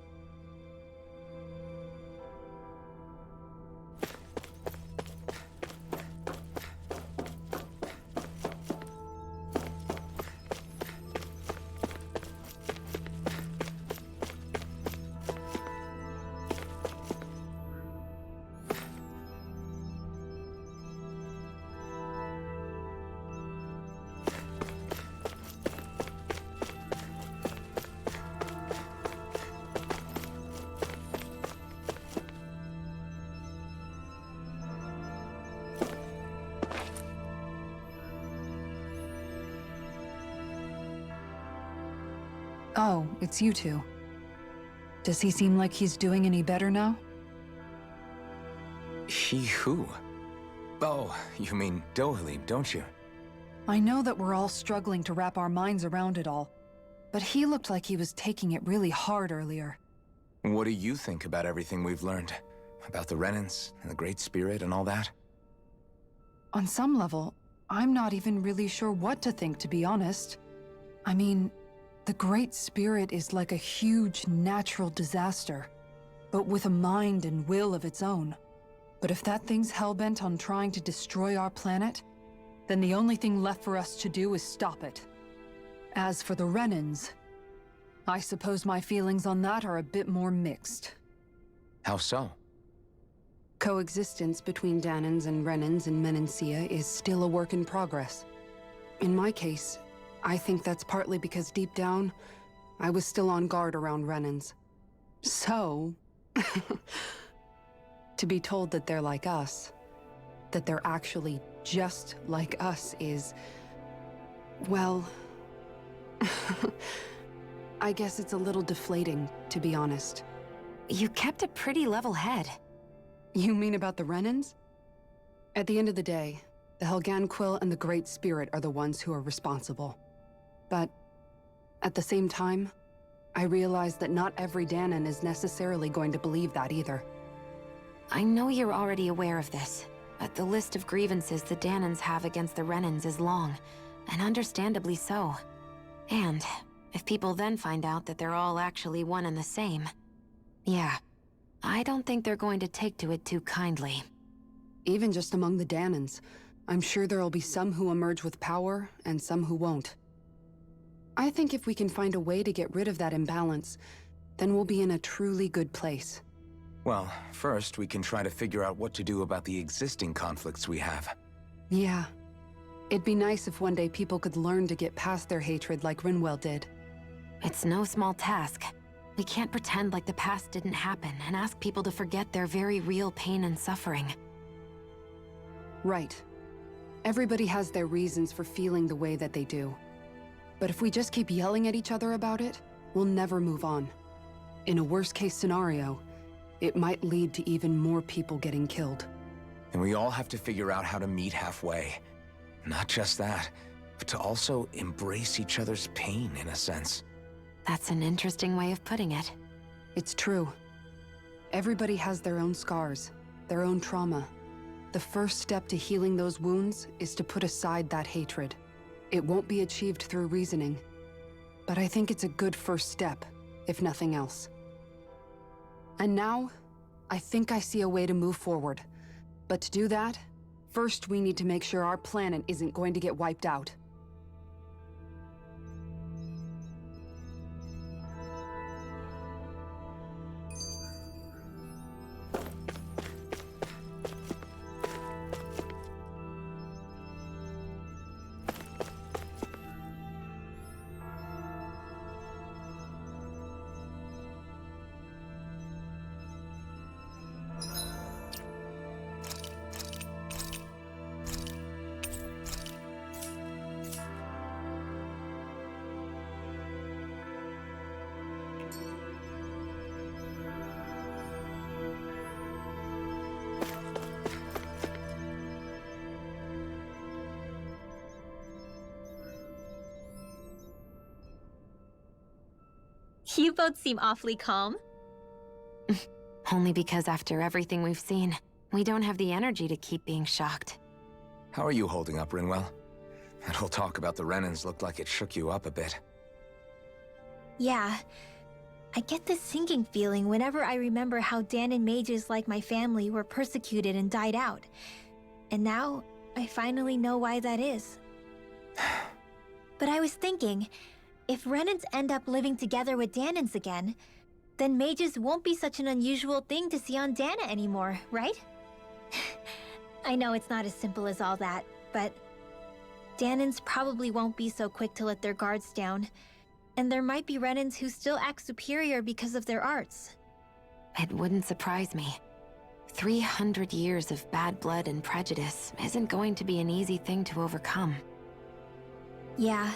[SPEAKER 5] Oh, it's you two. Does he seem like he's doing any better now?
[SPEAKER 3] He who? Oh, you mean Dohalim, don't you?
[SPEAKER 5] I know that we're all struggling to wrap our minds around it all, but he looked like he was taking it really hard earlier.
[SPEAKER 3] What do you think about everything we've learned? About the Renans and the Great Spirit and all that?
[SPEAKER 5] On some level, I'm not even really sure what to think, to be honest. I mean, the Great Spirit is like a huge natural disaster, but with a mind and will of its own. But if that thing's hellbent on trying to destroy our planet, then the only thing left for us to do is stop it. As for the Renans, I suppose my feelings on that are a bit more mixed.
[SPEAKER 3] How so?
[SPEAKER 5] Coexistence between Dahnans and Renans in Menancia is still a work in progress. In my case, I think that's partly because deep down, I was still on guard around Renans. So, to be told that they're like us, that they're actually just like us is, well, I guess it's a little deflating, to be honest.
[SPEAKER 2] You kept a pretty level head.
[SPEAKER 5] You mean about the Renans? At the end of the day, the Helganquil and the Great Spirit are the ones who are responsible. But at the same time, I realize that not every Dahnan is necessarily going to believe that either.
[SPEAKER 2] I know you're already aware of this, but the list of grievances the Dahnans have against the Renans is long, and understandably so. And if people then find out that they're all actually one and the same, yeah, I don't think they're going to take to it too kindly.
[SPEAKER 5] Even just among the Dahnans, I'm sure there'll be some who emerge with power and some who won't. I think if we can find a way to get rid of that imbalance, then we'll be in a truly good place.
[SPEAKER 3] Well, first we can try to figure out what to do about the existing conflicts we have.
[SPEAKER 5] Yeah. It'd be nice if one day people could learn to get past their hatred like Rinwell did.
[SPEAKER 2] It's no small task. We can't pretend like the past didn't happen and ask people to forget their very real pain and suffering.
[SPEAKER 5] Right. Everybody has their reasons for feeling the way that they do. But if we just keep yelling at each other about it, we'll never move on. In a worst-case scenario, it might lead to even more people getting killed.
[SPEAKER 3] And we all have to figure out how to meet halfway. Not just that, but to also embrace each other's pain, in a sense.
[SPEAKER 2] That's an interesting way of putting it.
[SPEAKER 5] It's true. Everybody has their own scars, their own trauma. The first step to healing those wounds is to put aside that hatred. It won't be achieved through reasoning, but I think it's a good first step, if nothing else. And now, I think I see a way to move forward. But to do that, first we need to make sure our planet isn't going to get wiped out.
[SPEAKER 4] You both seem awfully calm.
[SPEAKER 2] Only because after everything we've seen, we don't have the energy to keep being shocked.
[SPEAKER 3] How are you holding up, Rinwell? That whole talk about the Renans looked like it shook you up a bit.
[SPEAKER 4] Yeah. I get this sinking feeling whenever I remember how Dahnan mages like my family were persecuted and died out. And now, I finally know why that is. But I was thinking, if Renans end up living together with Dahnans again, then mages won't be such an unusual thing to see on Dahna anymore, right? I know it's not as simple as all that, but Dahnans probably won't be so quick to let their guards down. And there might be Renans who still act superior because of their arts.
[SPEAKER 2] It wouldn't surprise me. 300 years of bad blood and prejudice isn't going to be an easy thing to overcome.
[SPEAKER 4] Yeah.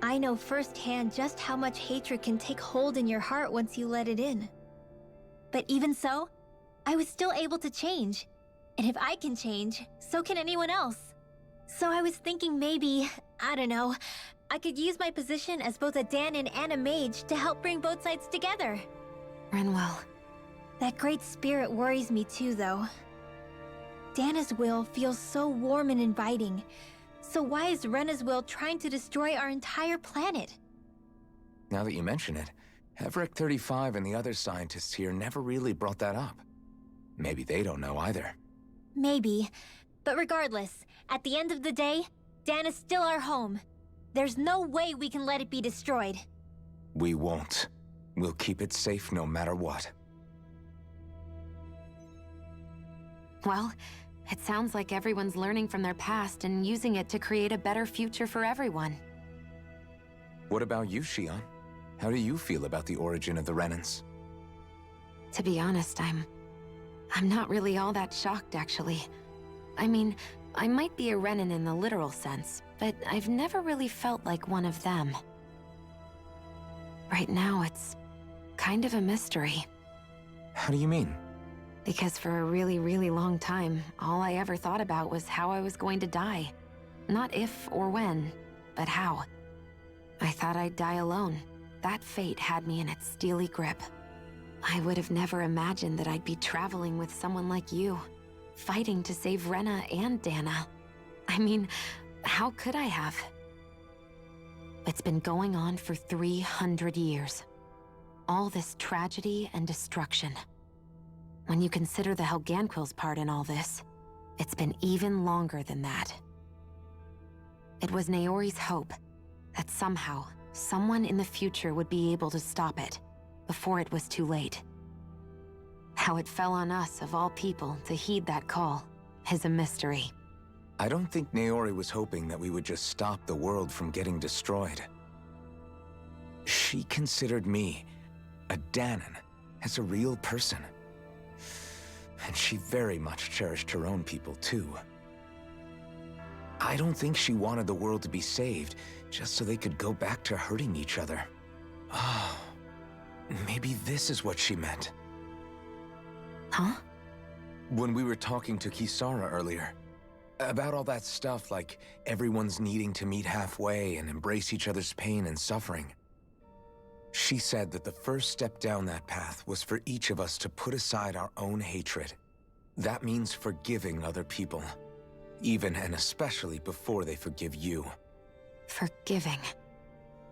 [SPEAKER 4] I know firsthand just how much hatred can take hold in your heart once you let it in. But even so, I was still able to change. And if I can change, so can anyone else. So I was thinking maybe, I don't know, I could use my position as both a Dahnan and a mage to help bring both sides together.
[SPEAKER 2] Rinwell.
[SPEAKER 4] That great spirit worries me too, though. Dahna's will feels so warm and inviting. So why is Rena's will trying to destroy our entire planet?
[SPEAKER 3] Now that you mention it, Everett 35 and the other scientists here never really brought that up. Maybe they don't know either.
[SPEAKER 4] Maybe. But regardless, at the end of the day, Dahna's still our home. There's no way we can let it be destroyed.
[SPEAKER 3] We won't. We'll keep it safe no matter what.
[SPEAKER 2] Well, it sounds like everyone's learning from their past and using it to create a better future for everyone.
[SPEAKER 3] What about you, Shion? How do you feel about the origin of the Renans?
[SPEAKER 2] To be honest, I'm not really all that shocked, actually. I mean, I might be a Renan in the literal sense, but I've never really felt like one of them. Right now, it's kind of a mystery.
[SPEAKER 3] How do you mean?
[SPEAKER 2] Because for a really, really long time, all I ever thought about was how I was going to die. Not if or when, but how. I thought I'd die alone. That fate had me in its steely grip. I would have never imagined that I'd be traveling with someone like you, fighting to save Rena and Dahna. I mean, how could I have? It's been going on for 300 years. All this tragedy and destruction. When you consider the Helganquil's part in all this, it's been even longer than that. It was Naori's hope that somehow, someone in the future would be able to stop it, before it was too late. How it fell on us, of all people, to heed that call, is a mystery.
[SPEAKER 3] I don't think Naori was hoping that we would just stop the world from getting destroyed. She considered me, a Dahnan, as a real person. And she very much cherished her own people, too. I don't think she wanted the world to be saved, just so they could go back to hurting each other. Oh, Maybe this is what she meant.
[SPEAKER 2] Huh?
[SPEAKER 3] When we were talking to Kisara earlier, about all that stuff like everyone's needing to meet halfway and embrace each other's pain and suffering. She said that the first step down that path was for each of us to put aside our own hatred. That means forgiving other people, even and especially before they forgive you.
[SPEAKER 2] Forgiving.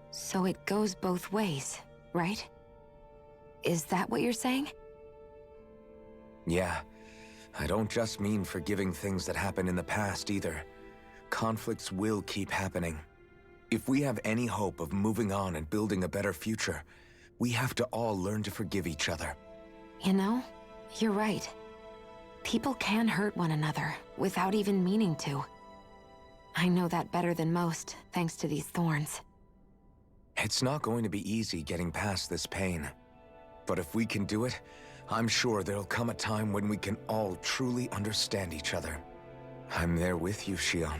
[SPEAKER 2] So it goes both ways, right? Is that what you're saying?
[SPEAKER 3] Yeah. I don't just mean forgiving things that happened in the past either. Conflicts will keep happening. If we have any hope of moving on and building a better future, we have to all learn to forgive each other.
[SPEAKER 2] You know, you're right. People can hurt one another without even meaning to. I know that better than most, thanks to these thorns.
[SPEAKER 3] It's not going to be easy getting past this pain. But if we can do it, I'm sure there'll come a time when we can all truly understand each other. I'm there with you, Shion.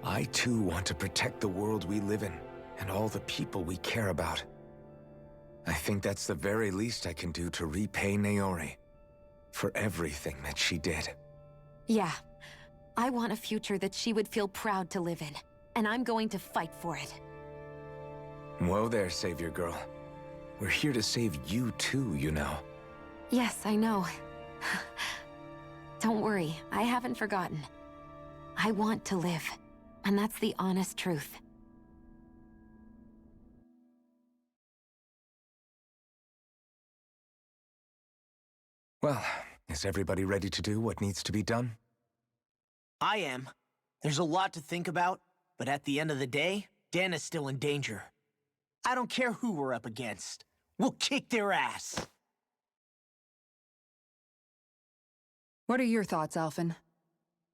[SPEAKER 3] I too want to protect the world we live in, and all the people we care about. I think that's the very least I can do to repay Naori for everything that she did.
[SPEAKER 2] Yeah. I want a future that she would feel proud to live in, and I'm going to fight for it.
[SPEAKER 3] Whoa there, Savior Girl. We're here to save you too, you know.
[SPEAKER 2] Yes, I know. Don't worry, I haven't forgotten. I want to live, and that's the honest truth.
[SPEAKER 3] Well, is everybody ready to do what needs to be done?
[SPEAKER 1] I am. There's a lot to think about, but at the end of the day, Dahna's still in danger. I don't care who we're up against. We'll kick their ass.
[SPEAKER 5] What are your thoughts, Alphen?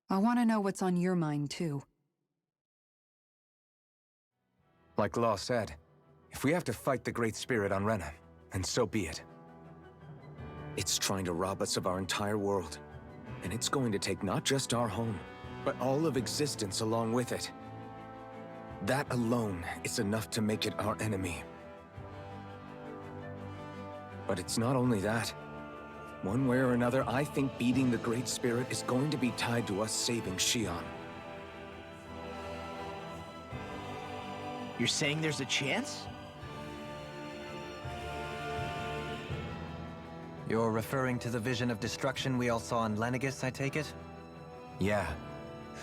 [SPEAKER 5] I want to know what's on your mind, too.
[SPEAKER 3] Like Law said, if we have to fight the Great Spirit on Rena, then so be it. It's trying to rob us of our entire world. And it's going to take not just our home, but all of existence along with it. That alone is enough to make it our enemy. But it's not only that. One way or another, I think beating the Great Spirit is going to be tied to us saving Shion.
[SPEAKER 1] You're saying there's a chance?
[SPEAKER 6] You're referring to the vision of destruction we all saw in Lenegis, I take it?
[SPEAKER 3] Yeah.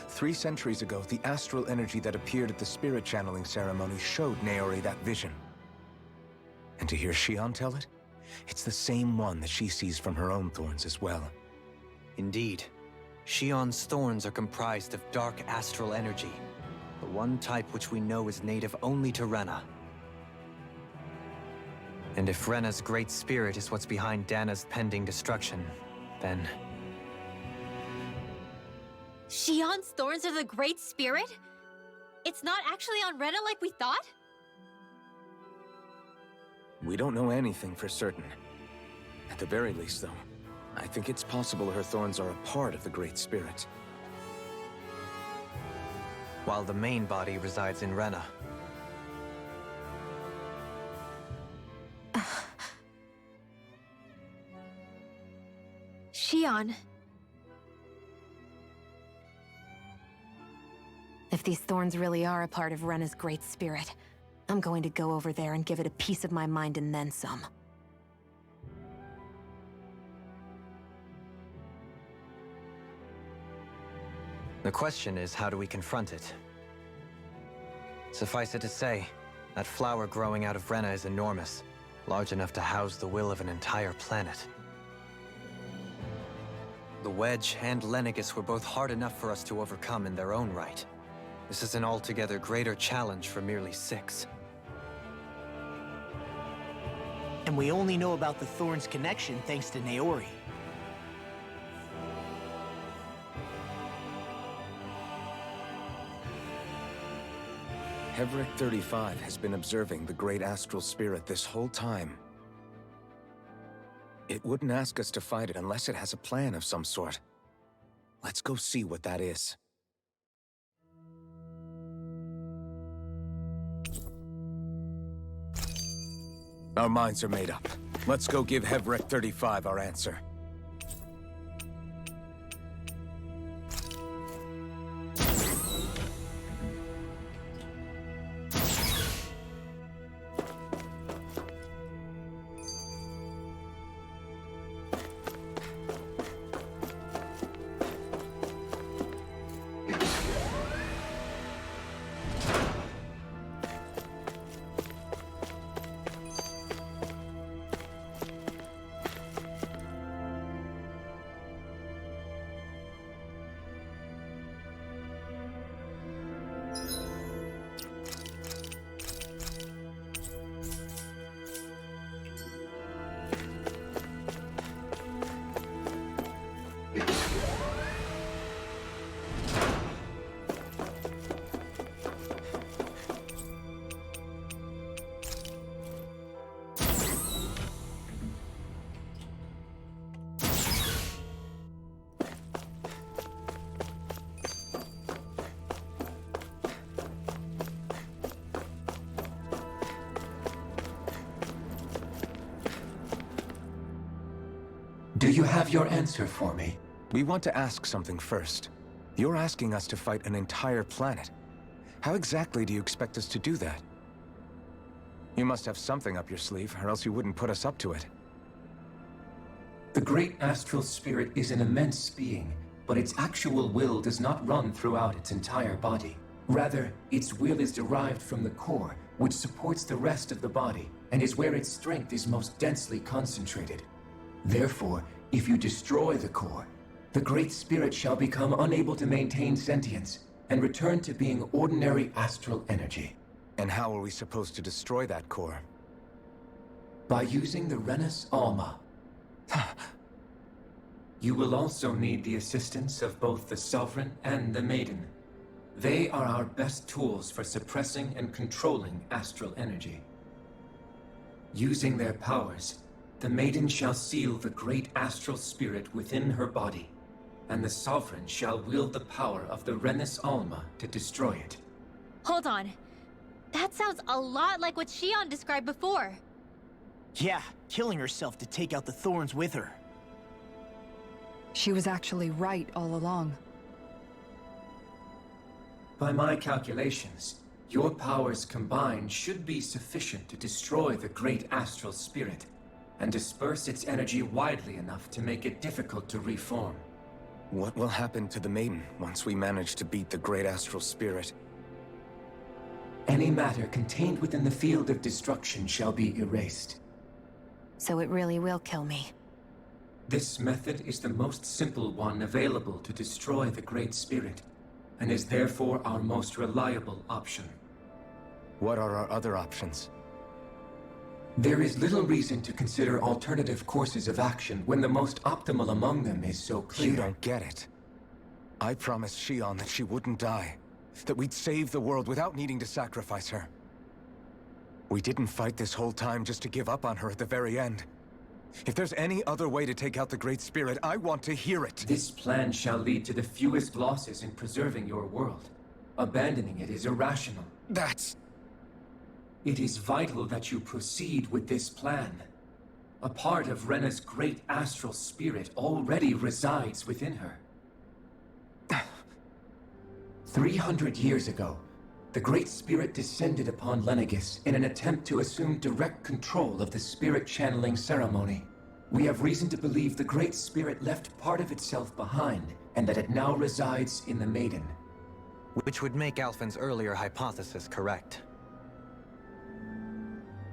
[SPEAKER 3] 3 centuries ago, the astral energy that appeared at the spirit channeling ceremony showed Naori that vision. And to hear Shion tell it, it's the same one that she sees from her own thorns as well.
[SPEAKER 6] Indeed. Shion's thorns are comprised of dark astral energy, the one type which we know is native only to Rena. And if Rena's great spirit is what's behind Dahna's pending destruction, then...
[SPEAKER 4] Shion's thorns are the Great Spirit? It's not actually on Rena like we thought?
[SPEAKER 3] We don't know anything for certain. At the very least, though, I think it's possible her thorns are a part of the Great Spirit.
[SPEAKER 6] While the main body resides in Rena.
[SPEAKER 4] Shion.
[SPEAKER 2] If these thorns really are a part of Rena's Great Spirit, I'm going to go over there and give it a piece of my mind and then some.
[SPEAKER 6] The question is, how do we confront it? Suffice it to say, that flower growing out of Rena is enormous, large enough to house the will of an entire planet. The Wedge and Lenegis were both hard enough for us to overcome in their own right. This is an altogether greater challenge for merely 6.
[SPEAKER 1] And we only know about the Thorns connection thanks to Naori.
[SPEAKER 3] Hevric 35 has been observing the Great Astral Spirit this whole time. It wouldn't ask us to fight it unless it has a plan of some sort. Let's go see what that is. Our minds are made up. Let's go give Hevrek 35 our answer.
[SPEAKER 7] Do you have your answer for me?
[SPEAKER 3] We want to ask something first. You're asking us to fight an entire planet. How exactly do you expect us to do that? You must have something up your sleeve, or else you wouldn't put us up to it.
[SPEAKER 7] The great astral spirit is an immense being, but its actual will does not run throughout its entire body. Rather, its will is derived from the core, which supports the rest of the body, and is where its strength is most densely concentrated. Therefore, if you destroy the core, the Great Spirit shall become unable to maintain sentience and return to being ordinary astral energy.
[SPEAKER 3] And how are we supposed to destroy that core?
[SPEAKER 7] By using the Renans Alma. You will also need the assistance of both the Sovereign and the Maiden. They are our best tools for suppressing and controlling astral energy. Using their powers, the Maiden shall seal the great astral spirit within her body, and the Sovereign shall wield the power of the Renans Alma to destroy it.
[SPEAKER 4] Hold on. That sounds a lot like what Shion described before.
[SPEAKER 1] Yeah, killing herself to take out the thorns with her.
[SPEAKER 5] She was actually right all along.
[SPEAKER 7] By my calculations, your powers combined should be sufficient to destroy the great astral spirit and disperse its energy widely enough to make it difficult to reform.
[SPEAKER 3] What will happen to the Maiden once we manage to beat the great astral spirit?
[SPEAKER 7] Any matter contained within the field of destruction shall be erased.
[SPEAKER 2] So it really will kill me.
[SPEAKER 7] This method is the most simple one available to destroy the Great Spirit, and is therefore our most reliable option.
[SPEAKER 3] What are our other options?
[SPEAKER 7] There is little reason to consider alternative courses of action when the most optimal among them is so clear.
[SPEAKER 3] You don't get it. I promised Shion that she wouldn't die, that we'd save the world without needing to sacrifice her. We didn't fight this whole time just to give up on her at the very end. If there's any other way to take out the Great Spirit, I want to hear it.
[SPEAKER 7] This plan shall lead to the fewest losses in preserving your world. Abandoning it is irrational. It is vital that you proceed with this plan. A part of Rena's great astral spirit already resides within her. 300 years ago, the Great Spirit descended upon Lenegis in an attempt to assume direct control of the spirit channeling ceremony. We have reason to believe the Great Spirit left part of itself behind, and that it now resides in the Maiden.
[SPEAKER 6] Which would make Alphen's earlier hypothesis correct.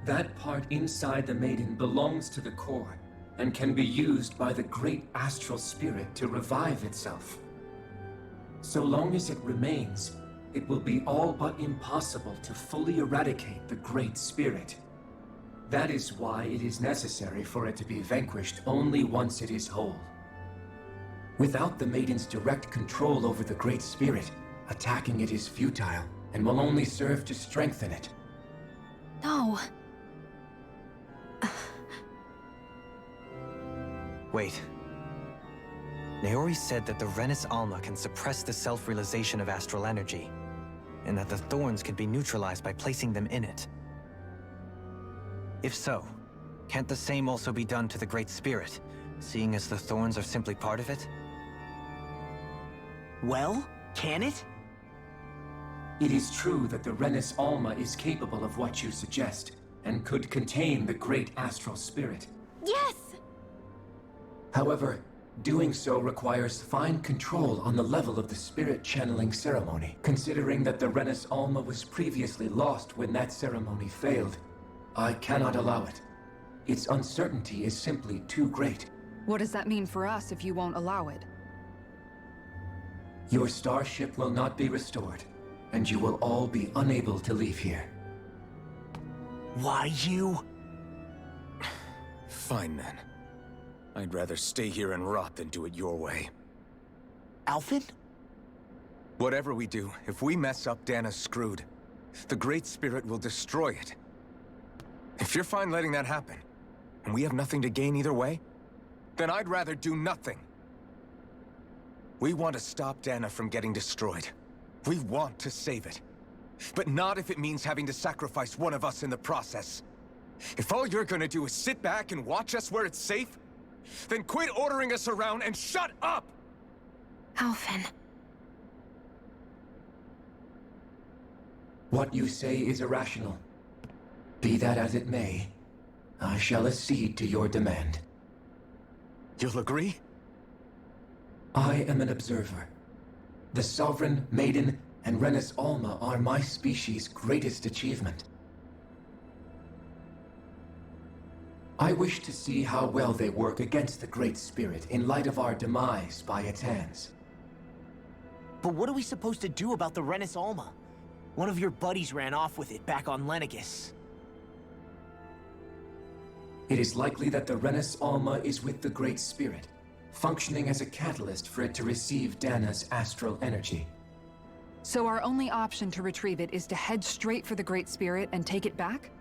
[SPEAKER 7] That part inside the Maiden belongs to the core, and can be used by the great astral spirit to revive itself. So long as it remains, it will be all but impossible to fully eradicate the Great Spirit. That is why it is necessary for it to be vanquished only once it is whole. Without the Maiden's direct control over the Great Spirit, attacking it is futile, and will only serve to strengthen it.
[SPEAKER 4] No.
[SPEAKER 6] Wait. Naori said that the Renans Alma can suppress the self-realization of astral energy, and that the thorns can be neutralized by placing them in it. If so, can't the same also be done to the Great Spirit, seeing as the thorns are simply part of it?
[SPEAKER 1] Well, can it?
[SPEAKER 7] It is true that the Renus Alma is capable of what you suggest, and could contain the great astral spirit.
[SPEAKER 4] Yes!
[SPEAKER 7] However, doing so requires fine control on the level of the spirit channeling ceremony. Considering that the Renus Alma was previously lost when that ceremony failed, I cannot allow it. Its uncertainty is simply too great.
[SPEAKER 5] What does that mean for us if you won't allow it?
[SPEAKER 7] Your starship will not be restored, and you will all be unable to leave here.
[SPEAKER 1] Why you?
[SPEAKER 3] Fine then. I'd rather stay here and rot than do it your way.
[SPEAKER 1] Alphen?
[SPEAKER 3] Whatever we do, if we mess up, Dahna's screwed. The Great Spirit will destroy it. If you're fine letting that happen, and we have nothing to gain either way, then I'd rather do nothing. We want to stop Dahna from getting destroyed. We want to save it. But not if it means having to sacrifice one of us in the process. If all you're gonna do is sit back and watch us where it's safe, then quit ordering us around and shut up!
[SPEAKER 2] Alphen.
[SPEAKER 7] What you say is irrational. Be that as it may, I shall accede to your demand.
[SPEAKER 3] You'll agree?
[SPEAKER 7] I am an observer. The Sovereign, Maiden, and Renus Alma are my species' greatest achievement. I wish to see how well they work against the Great Spirit in light of our demise by its hands.
[SPEAKER 1] But what are we supposed to do about the Renus Alma? One of your buddies ran off with it back on Lenegis.
[SPEAKER 7] It is likely that the Renus Alma is with the Great Spirit, functioning as a catalyst for it to receive Dahna's astral energy.
[SPEAKER 5] So our only option to retrieve it is to head straight for the Great Spirit and take it back?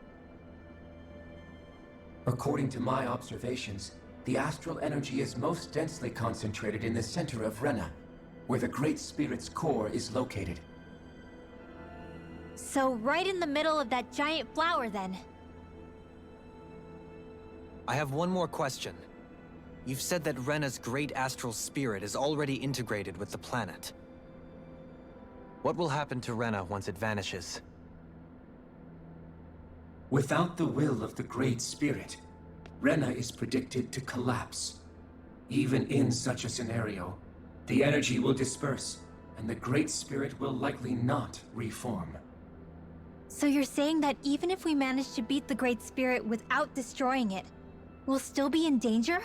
[SPEAKER 7] According to my observations, the astral energy is most densely concentrated in the center of Rena, where the Great Spirit's core is located.
[SPEAKER 4] So right in the middle of that giant flower, then.
[SPEAKER 6] I have one more question. You've said that Rena's great astral spirit is already integrated with the planet. What will happen to Rena once it vanishes?
[SPEAKER 7] Without the will of the Great Spirit, Rena is predicted to collapse. Even in such a scenario, the energy will disperse, and the Great Spirit will likely not reform.
[SPEAKER 4] So you're saying that even if we manage to beat the Great Spirit without destroying it, we'll still be in danger?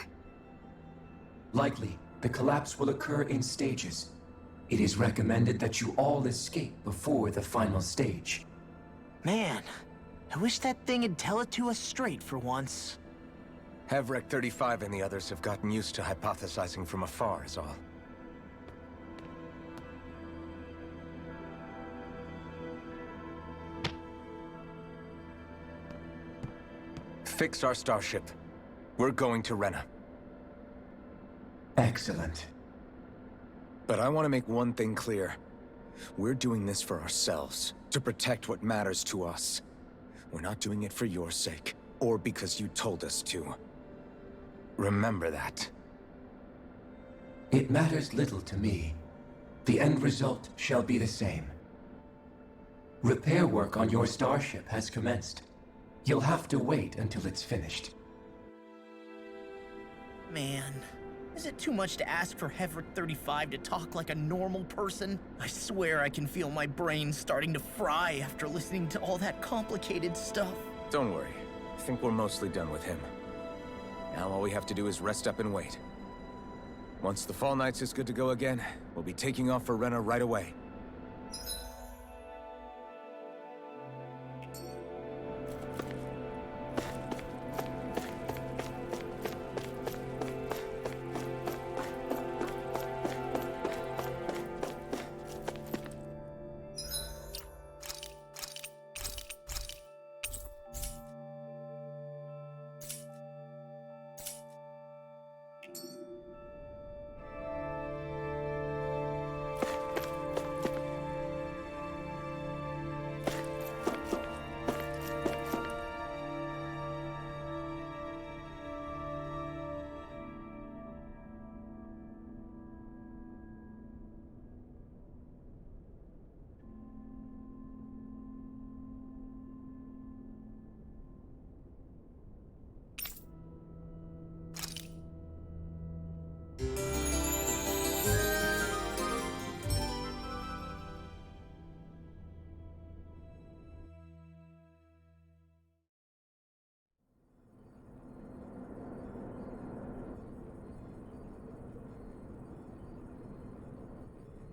[SPEAKER 7] Likely, the collapse will occur in stages. It is recommended that you all escape before the final stage.
[SPEAKER 1] Man, I wish that thing would tell it to us straight for once.
[SPEAKER 3] Havrek 35 and the others have gotten used to hypothesizing from afar is all. Fix our starship. We're going to Rena.
[SPEAKER 7] Excellent.
[SPEAKER 3] But I want to make one thing clear. We're doing this for ourselves, to protect what matters to us. We're not doing it for your sake, or because you told us to. Remember that.
[SPEAKER 7] It matters little to me. The end result shall be the same. Repair work on your starship has commenced. You'll have to wait until it's finished.
[SPEAKER 1] Man, is it too much to ask for Havrek 35 to talk like a normal person? I swear I can feel my brain starting to fry after listening to all that complicated stuff.
[SPEAKER 3] Don't worry. I think we're mostly done with him. Now all we have to do is rest up and wait. Once the Fall Knights is good to go again, we'll be taking off for Rena right away.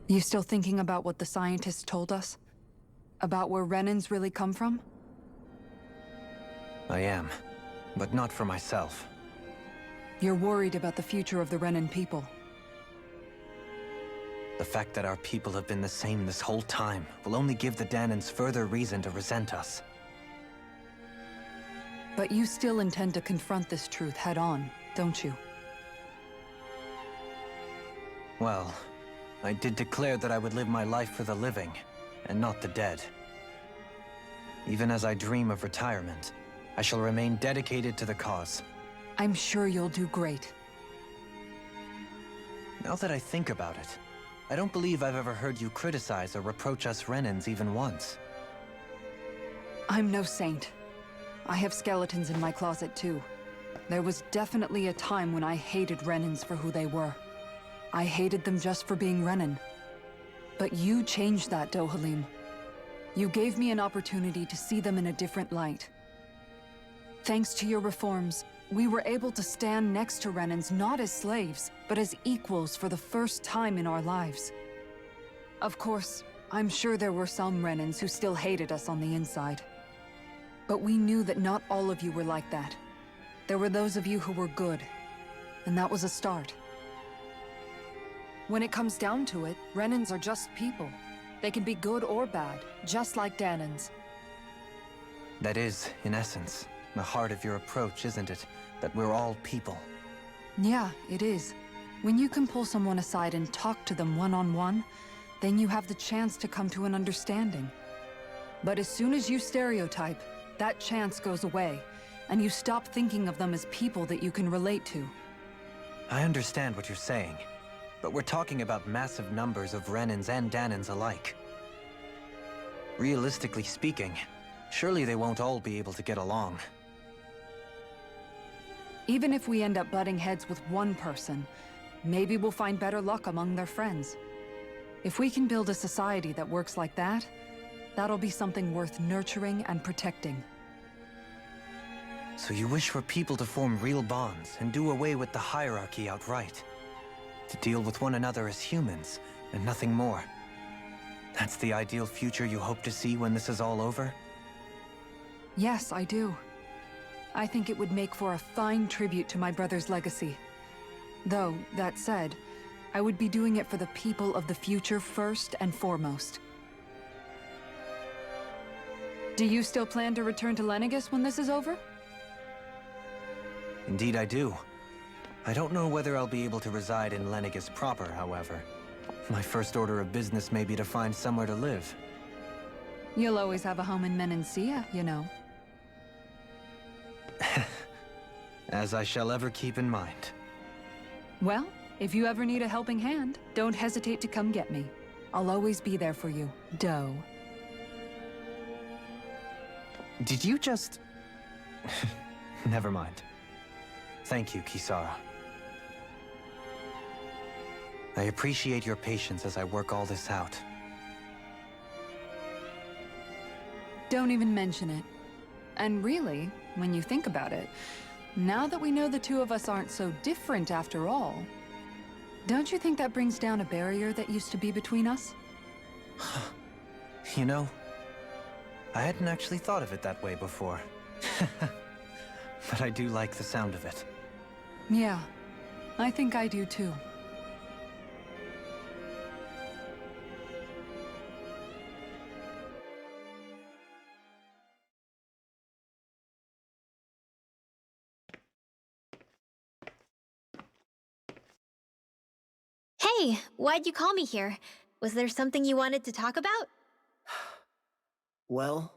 [SPEAKER 5] You still thinking about what the scientists told us? About where Renans really come from?
[SPEAKER 6] I am, but not for myself.
[SPEAKER 5] You're worried about the future of the Renan people.
[SPEAKER 6] The fact that our people have been the same this whole time will only give the Dahnans further reason to resent us.
[SPEAKER 5] But you still intend to confront this truth head-on, don't you?
[SPEAKER 6] Well, I did declare that I would live my life for the living, and not the dead. Even as I dream of retirement, I shall remain dedicated to the cause.
[SPEAKER 5] I'm sure you'll do great.
[SPEAKER 6] Now that I think about it, I don't believe I've ever heard you criticize or reproach us Renans even once.
[SPEAKER 5] I'm no saint. I have skeletons in my closet too. There was definitely a time when I hated Renans for who they were. I hated them just for being Renan. But you changed that, Dohalim. You gave me an opportunity to see them in a different light. Thanks to your reforms, we were able to stand next to Renans not as slaves, but as equals for the first time in our lives. Of course, I'm sure there were some Renans who still hated us on the inside. But we knew that not all of you were like that. There were those of you who were good, and that was a start. When it comes down to it, Renans are just people. They can be good or bad, just like Dahnans.
[SPEAKER 6] That is, in essence, the heart of your approach, isn't it? That we're all people.
[SPEAKER 5] Yeah, it is. When you can pull someone aside and talk to them one-on-one, then you have the chance to come to an understanding. But as soon as you stereotype, that chance goes away, and you stop thinking of them as people that you can relate to.
[SPEAKER 6] I understand what you're saying, but we're talking about massive numbers of Renans and Dahnans alike. Realistically speaking, surely they won't all be able to get along.
[SPEAKER 5] Even if we end up butting heads with one person, maybe we'll find better luck among their friends. If we can build a society that works like that, that'll be something worth nurturing and protecting.
[SPEAKER 6] So you wish for people to form real bonds and do away with the hierarchy outright? To deal with one another as humans, and nothing more? That's the ideal future you hope to see when this is all over?
[SPEAKER 5] Yes, I do. I think it would make for a fine tribute to my brother's legacy. Though, that said, I would be doing it for the people of the future first and foremost. Do you still plan to return to Lenegis when this is over?
[SPEAKER 6] Indeed I do. I don't know whether I'll be able to reside in Lenegis proper, however. My first order of business may be to find somewhere to live.
[SPEAKER 5] You'll always have a home in Menancia, you know.
[SPEAKER 6] As I shall ever keep in mind.
[SPEAKER 5] Well, if you ever need a helping hand, don't hesitate to come get me. I'll always be there for you, Doe.
[SPEAKER 6] Did you just... Never mind. Thank you, Kisara. I appreciate your patience as I work all this out.
[SPEAKER 5] Don't even mention it. And really, when you think about it, now that we know the two of us aren't so different after all, don't you think that brings down a barrier that used to be between us?
[SPEAKER 6] You know, I hadn't actually thought of it that way before. But I do like the sound of it.
[SPEAKER 5] Yeah, I think I do too.
[SPEAKER 4] Hey, why'd you call me here? Was there something you wanted to talk about?
[SPEAKER 1] Well,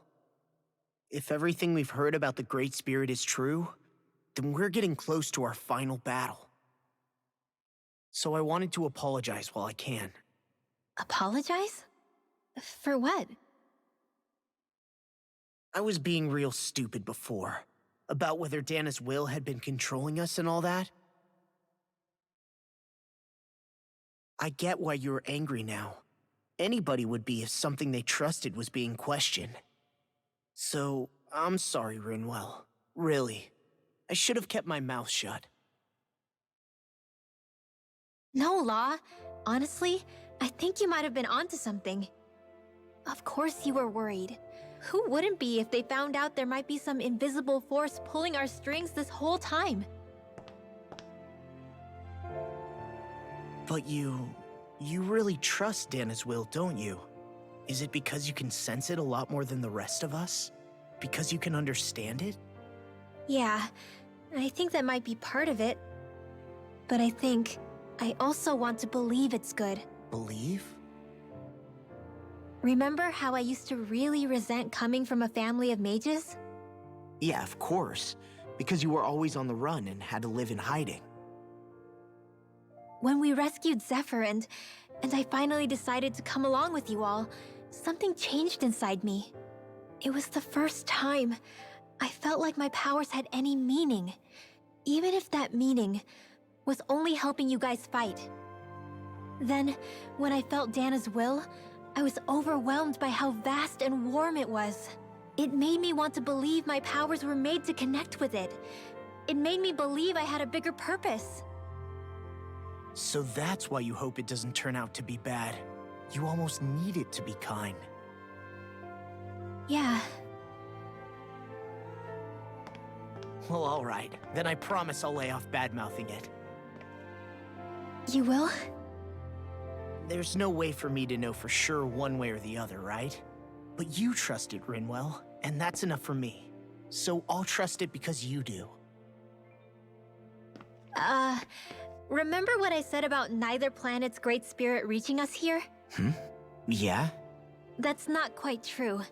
[SPEAKER 1] if everything we've heard about the Great Spirit is true, then we're getting close to our final battle. So I wanted to apologize while I can.
[SPEAKER 4] Apologize? For what?
[SPEAKER 1] I was being real stupid before, about whether Dana's will had been controlling us and all that. I get why you're angry now. Anybody would be if something they trusted was being questioned. So, I'm sorry, Rinwell. Really. I should have kept my mouth shut.
[SPEAKER 4] No, Law. Honestly, I think you might have been onto something. Of course you were worried. Who wouldn't be if they found out there might be some invisible force pulling our strings this whole time?
[SPEAKER 1] But you really trust Dana's will, don't you? Is it because you can sense it a lot more than the rest of us? Because you can understand it?
[SPEAKER 4] Yeah, I think that might be part of it. But I think I also want to believe it's good.
[SPEAKER 1] Believe?
[SPEAKER 4] Remember how I used to really resent coming from a family of mages?
[SPEAKER 1] Yeah, of course. Because you were always on the run and had to live in hiding.
[SPEAKER 4] When we rescued Zephyr and I finally decided to come along with you all, something changed inside me. It was the first time I felt like my powers had any meaning, even if that meaning was only helping you guys fight. Then, when I felt Dana's will, I was overwhelmed by how vast and warm it was. It made me want to believe my powers were made to connect with it. It made me believe I had a bigger purpose.
[SPEAKER 1] So that's why you hope it doesn't turn out to be bad. You almost need it to be kind.
[SPEAKER 4] Yeah.
[SPEAKER 1] Well, all right. Then I promise I'll lay off bad-mouthing it.
[SPEAKER 4] You will?
[SPEAKER 1] There's no way for me to know for sure one way or the other, right? But you trust it, Rinwell, and that's enough for me. So I'll trust it because you do.
[SPEAKER 4] Remember what I said about neither planet's great spirit reaching us here?
[SPEAKER 1] Yeah?
[SPEAKER 4] That's not quite true.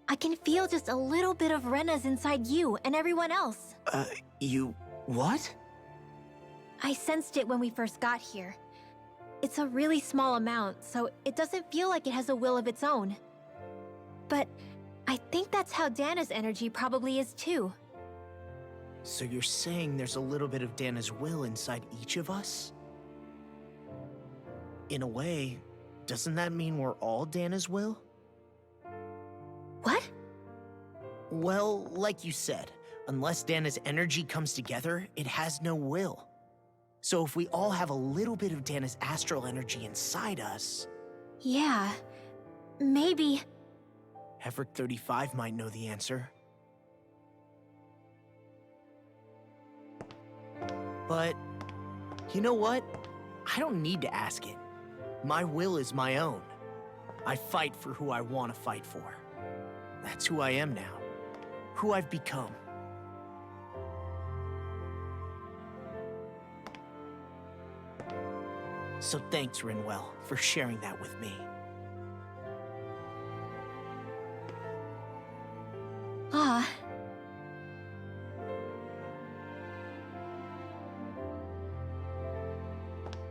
[SPEAKER 4] I can feel just a little bit of Rena's inside you and everyone else.
[SPEAKER 1] You... what?
[SPEAKER 4] I sensed it when we first got here. It's a really small amount, so it doesn't feel like it has a will of its own. But I think that's how Dana's energy probably is too.
[SPEAKER 1] So you're saying there's a little bit of Dana's will inside each of us? In a way, doesn't that mean we're all Dana's will?
[SPEAKER 4] What?
[SPEAKER 1] Well, like you said, unless Dana's energy comes together, it has no will. So if we all have a little bit of Dana's astral energy inside us...
[SPEAKER 4] Yeah, maybe...
[SPEAKER 1] Hefric 35 might know the answer. But, you know what? I don't need to ask it. My will is my own. I fight for who I want to fight for. That's who I am now. Who I've become. So thanks, Rinwell, for sharing that with me.
[SPEAKER 4] Ah.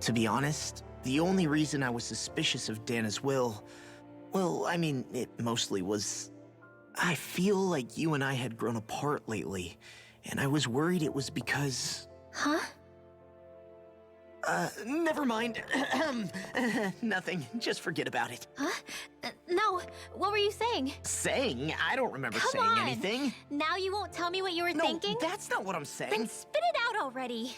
[SPEAKER 1] To be honest, the only reason I was suspicious of Dana's will, well, I mean, it mostly was... I feel like you and I had grown apart lately, and I was worried it was because...
[SPEAKER 4] Huh?
[SPEAKER 1] Never mind. Nothing. Just forget about it.
[SPEAKER 4] Huh? No, what were you saying?
[SPEAKER 1] Saying? I don't remember
[SPEAKER 4] Come
[SPEAKER 1] saying
[SPEAKER 4] on.
[SPEAKER 1] anything.
[SPEAKER 4] Now you won't tell me what you were thinking?
[SPEAKER 1] No, that's not what I'm saying.
[SPEAKER 4] Then spit it out already.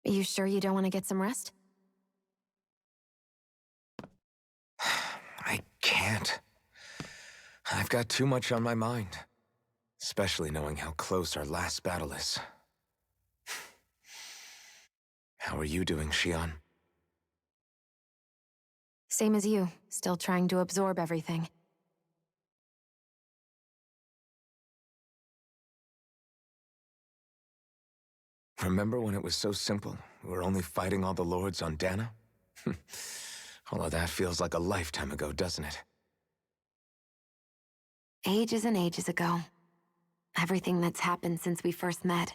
[SPEAKER 2] Are you sure you don't want to get some rest?
[SPEAKER 3] I can't. I've got too much on my mind. Especially knowing how close our last battle is. How are you doing, Xion?
[SPEAKER 2] Same as you, still trying to absorb everything.
[SPEAKER 3] Remember when it was so simple? We were only fighting all the lords on Dahna? All of that feels like a lifetime ago, doesn't it?
[SPEAKER 2] Ages and ages ago. Everything that's happened since we first met.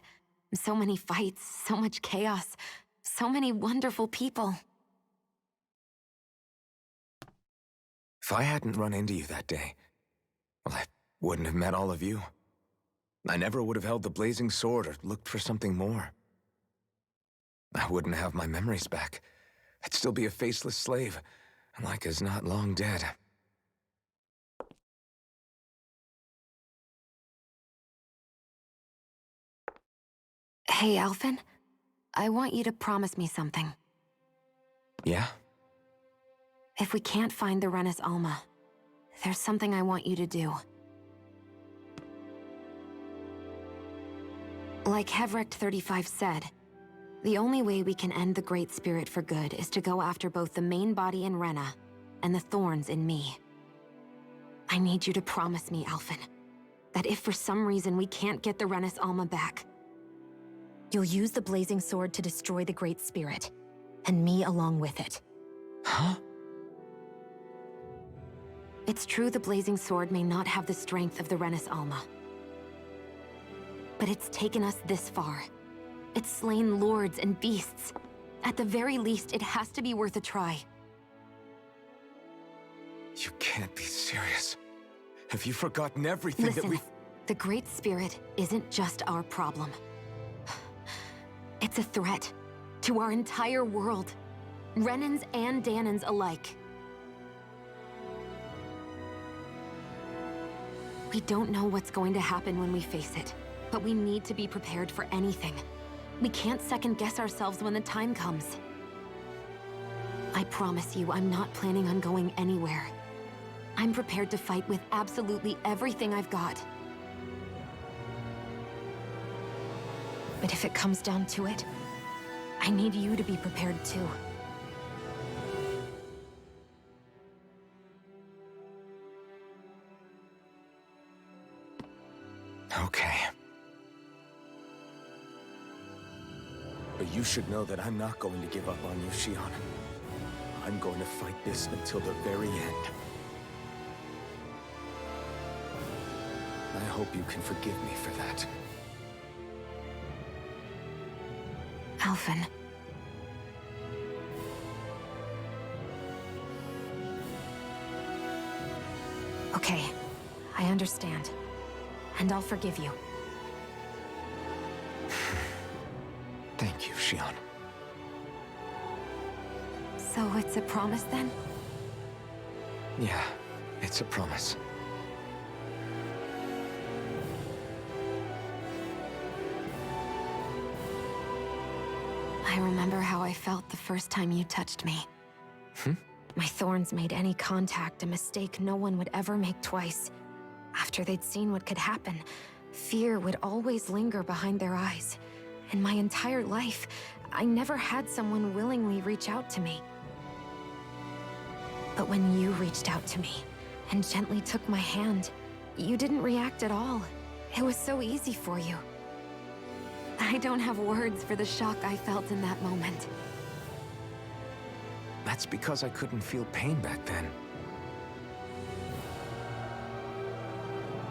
[SPEAKER 2] So many fights, so much chaos, so many wonderful people.
[SPEAKER 3] If I hadn't run into you that day, well, I wouldn't have met all of you. I never would have held the blazing sword or looked for something more. I wouldn't have my memories back. I'd still be a faceless slave, like as not long dead.
[SPEAKER 2] Hey, Alphen. I want you to promise me something.
[SPEAKER 3] Yeah?
[SPEAKER 2] If we can't find the Renas Alma, there's something I want you to do. Like Hevrect 35 said, the only way we can end the Great Spirit for good is to go after both the main body in Rena and the thorns in me. I need you to promise me, Alphen, that if for some reason we can't get the Renas Alma back, you'll use the blazing sword to destroy the Great Spirit, and me along with it.
[SPEAKER 3] Huh?
[SPEAKER 2] It's true the blazing sword may not have the strength of the Renas Alma, but it's taken us this far. It's slain lords and beasts. At the very least, it has to be worth a try.
[SPEAKER 3] You can't be serious. Have you forgotten everything that
[SPEAKER 2] Listen,
[SPEAKER 3] we've...
[SPEAKER 2] the Great Spirit isn't just our problem. It's a threat to our entire world. Renans and Dahnans alike. We don't know what's going to happen when we face it, but we need to be prepared for anything. We can't second-guess ourselves when the time comes. I promise you, I'm not planning on going anywhere. I'm prepared to fight with absolutely everything I've got. But if it comes down to it, I need you to be prepared too.
[SPEAKER 3] Okay. But you should know that I'm not going to give up on you, Shion. I'm going to fight this until the very end. I hope you can forgive me for that.
[SPEAKER 2] Alphen. Okay, I understand. And I'll forgive you.
[SPEAKER 3] Thank you, Shion.
[SPEAKER 2] So it's a promise then?
[SPEAKER 3] Yeah, it's a promise.
[SPEAKER 2] I remember how I felt the first time you touched me. My thorns made any contact a mistake no one would ever make twice. After they'd seen what could happen, fear would always linger behind their eyes. In my entire life, I never had someone willingly reach out to me. But when you reached out to me and gently took my hand, you didn't react at all. It was so easy for you. I don't have words for the shock I felt in that moment.
[SPEAKER 3] That's because I couldn't feel pain back then.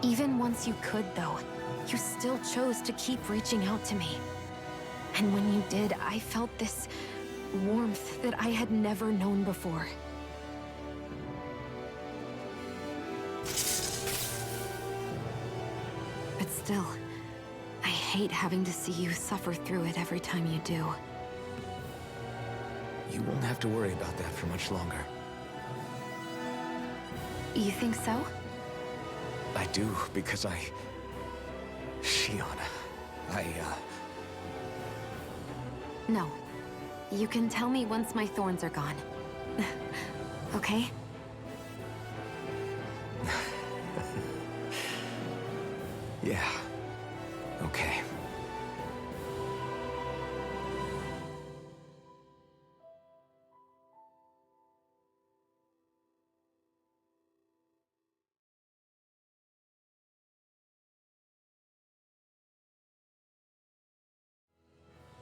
[SPEAKER 2] Even once you could, though, you still chose to keep reaching out to me. And when you did, I felt this warmth that I had never known before. But still, I hate having to see you suffer through it every time you do.
[SPEAKER 3] You won't have to worry about that for much longer.
[SPEAKER 2] You think so?
[SPEAKER 3] I do, because Shion,
[SPEAKER 2] No. You can tell me once my thorns are gone. Okay?
[SPEAKER 3] Yeah. Okay.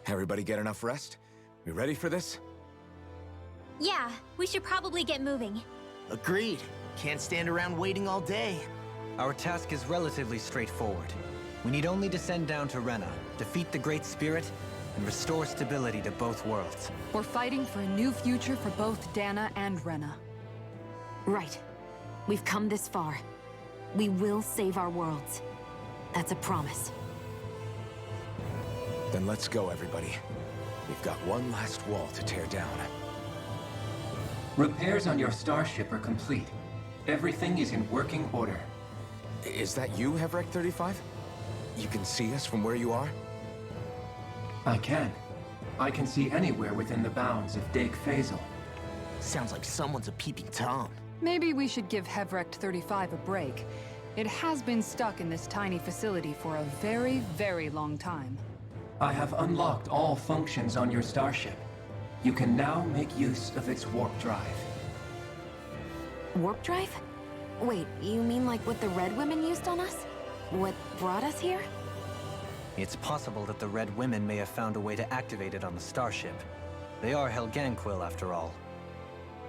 [SPEAKER 3] Everybody get enough rest? We ready for this?
[SPEAKER 4] Yeah, we should probably get moving.
[SPEAKER 1] Agreed. Can't stand around waiting all day.
[SPEAKER 6] Our task is relatively straightforward. We need only descend down to Rena, defeat the Great Spirit, and restore stability to both worlds.
[SPEAKER 5] We're fighting for a new future for both Dahna and Rena.
[SPEAKER 2] Right. We've come this far. We will save our worlds. That's a promise.
[SPEAKER 3] Then let's go, everybody. We've got one last wall to tear down.
[SPEAKER 7] Repairs on your starship are complete. Everything is in working order.
[SPEAKER 3] Is that you, Hevrek 35? You can see us from where you are?
[SPEAKER 7] I can. I can see anywhere within the bounds of Dake Faisal.
[SPEAKER 1] Sounds like someone's a peeping Tom.
[SPEAKER 5] Maybe we should give Hevrek 35 a break. It has been stuck in this tiny facility for a very, very long time.
[SPEAKER 7] I have unlocked all functions on your starship. You can now make use of its warp drive.
[SPEAKER 2] Warp drive? Wait, you mean like what the Red Women used on us? What brought us here?
[SPEAKER 6] It's possible that the Red Women may have found a way to activate it on the starship. They are Helganquil, after all.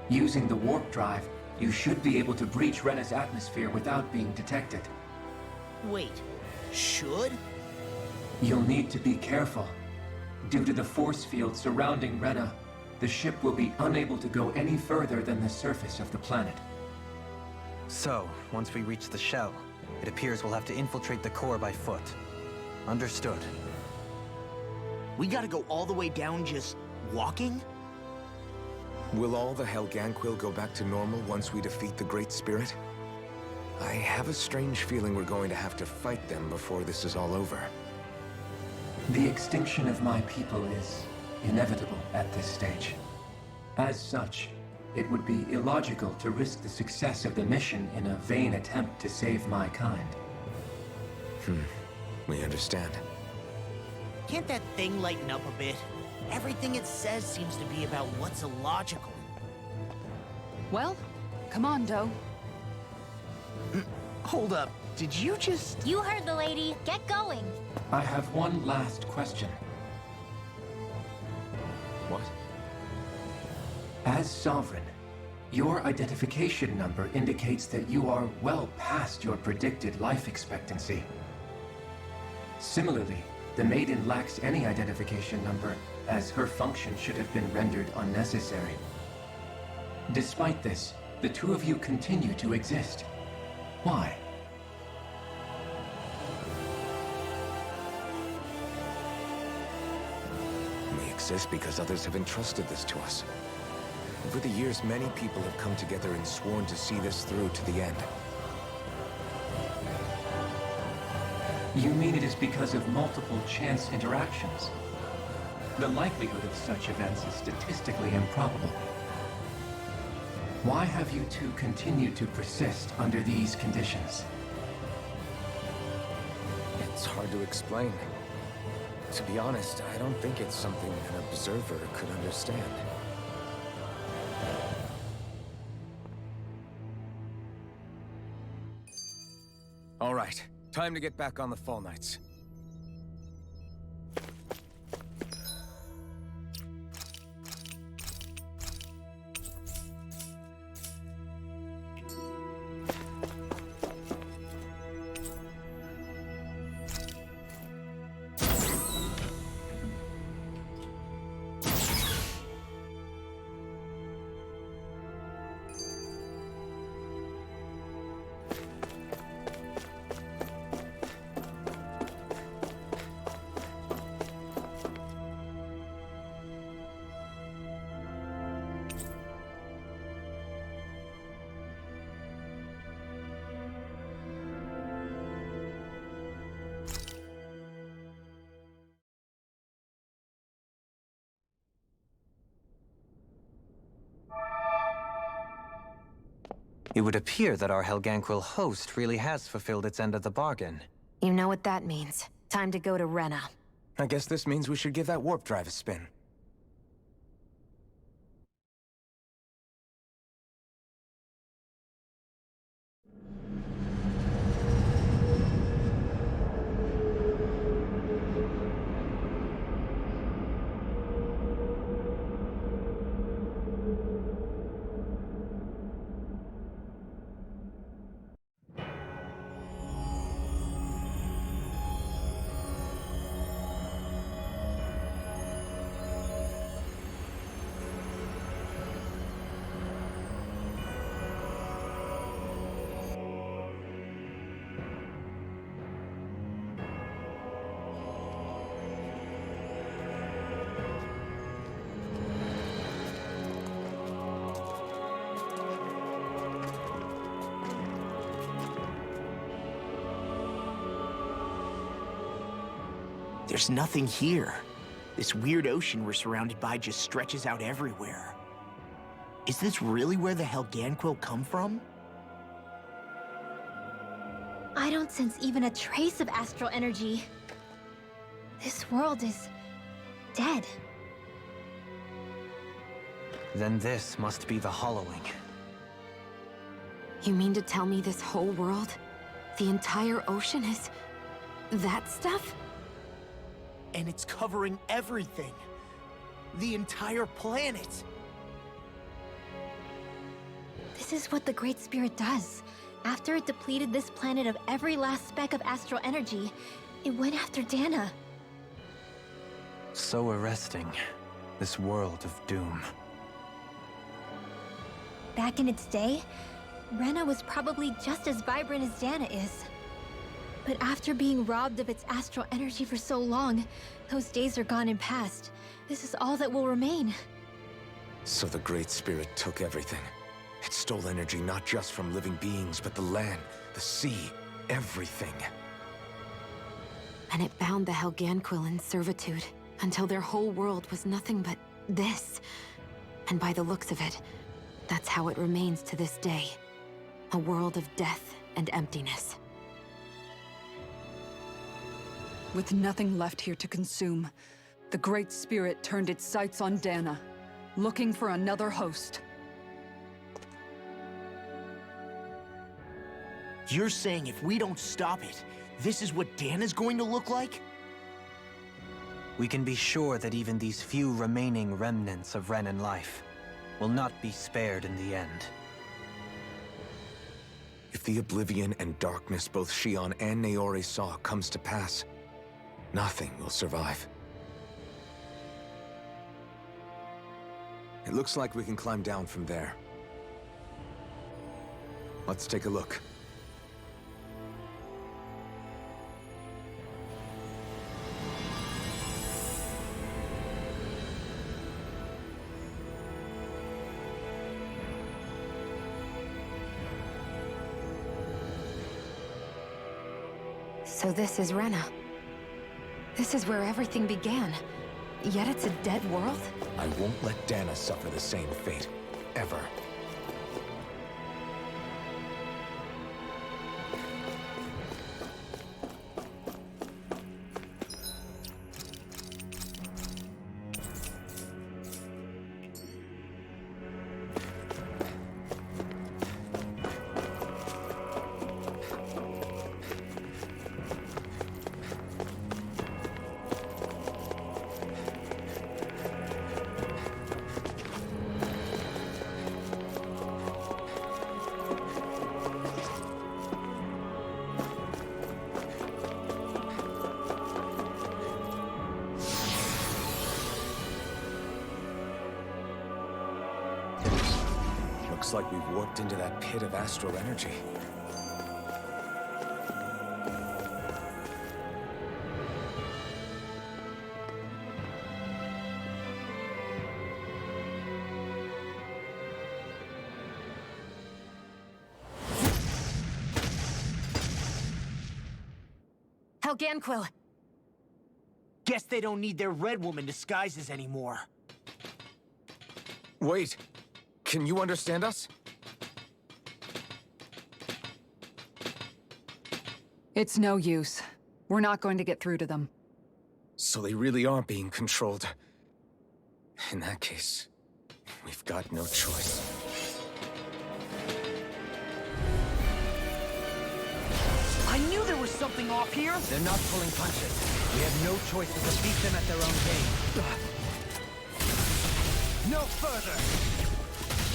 [SPEAKER 7] Using the warp drive, you should be able to breach Rena's atmosphere without being detected.
[SPEAKER 1] Wait, should?
[SPEAKER 7] You'll need to be careful. Due to the force field surrounding Rena, the ship will be unable to go any further than the surface of the planet.
[SPEAKER 6] So, once we reach the shell, it appears we'll have to infiltrate the core by foot. Understood.
[SPEAKER 1] We gotta go all the way down just walking?
[SPEAKER 3] Will all the Helganquil go back to normal once we defeat the Great Spirit? I have a strange feeling we're going to have to fight them before this is all over.
[SPEAKER 7] The extinction of my people is inevitable at this stage. As such, it would be illogical to risk the success of the mission in a vain attempt to save my kind.
[SPEAKER 3] We understand.
[SPEAKER 1] Can't that thing lighten up a bit? Everything it says seems to be about what's illogical.
[SPEAKER 5] Well, come on, Doe.
[SPEAKER 1] Hold up, did you just...
[SPEAKER 4] You heard the lady. Get going.
[SPEAKER 7] I have one last question.
[SPEAKER 3] What?
[SPEAKER 7] As Sovereign, your identification number indicates that you are well past your predicted life expectancy. Similarly, the Maiden lacks any identification number, as her function should have been rendered unnecessary. Despite this, the two of you continue to exist. Why?
[SPEAKER 3] We exist because others have entrusted this to us. Over the years, many people have come together and sworn to see this through to the end.
[SPEAKER 7] You mean it is because of multiple chance interactions? The likelihood of such events is statistically improbable. Why have you two continued to persist under these conditions?
[SPEAKER 3] It's hard to explain. To be honest, I don't think it's something an observer could understand. All right, time to get back on the Fall Knights.
[SPEAKER 6] It would appear that our Helganquil host really has fulfilled its end of the bargain.
[SPEAKER 2] You know what that means. Time to go to Rena.
[SPEAKER 3] I guess this means we should give that warp drive a spin.
[SPEAKER 1] There's nothing here. This weird ocean we're surrounded by just stretches out everywhere. Is this really where the Helganquil come from?
[SPEAKER 4] I don't sense even a trace of astral energy. This world is dead.
[SPEAKER 6] Then this must be the hollowing.
[SPEAKER 2] You mean to tell me this whole world, the entire ocean is that stuff?
[SPEAKER 1] And it's covering everything. The entire planet.
[SPEAKER 4] This is what the Great Spirit does. After it depleted this planet of every last speck of astral energy, it went after Dahna.
[SPEAKER 6] So arresting. This world of doom.
[SPEAKER 4] Back in its day, Rena was probably just as vibrant as Dahna is. But after being robbed of its astral energy for so long, those days are gone and past. This is all that will remain.
[SPEAKER 3] So the Great Spirit took everything. It stole energy not just from living beings, but the land, the sea, everything.
[SPEAKER 2] And it bound the Helganquil in servitude until their whole world was nothing but this. And by the looks of it, that's how it remains to this day. A world of death and emptiness.
[SPEAKER 5] With nothing left here to consume, the Great Spirit turned its sights on Dahna, looking for another host.
[SPEAKER 1] You're saying if we don't stop it, this is what Dahna's going to look like?
[SPEAKER 6] We can be sure that even these few remaining remnants of Renan life will not be spared in the end.
[SPEAKER 3] If the oblivion and darkness both Shion and Naori saw comes to pass, nothing will survive. It looks like we can climb down from there. Let's take a look.
[SPEAKER 2] So this is Rena. This is where everything began. Yet it's a dead world?
[SPEAKER 3] I won't let Dahna suffer the same fate. Ever. Looks like we've warped into that pit of astral energy.
[SPEAKER 2] Helganquil!
[SPEAKER 1] Guess they don't need their Red Woman disguises anymore.
[SPEAKER 3] Wait, can you understand us?
[SPEAKER 5] It's no use. We're not going to get through to them.
[SPEAKER 3] So they really are being controlled. In that case, we've got no choice.
[SPEAKER 1] I knew there was something off here!
[SPEAKER 6] They're not pulling punches. We have no choice but to beat them at their own game. No further!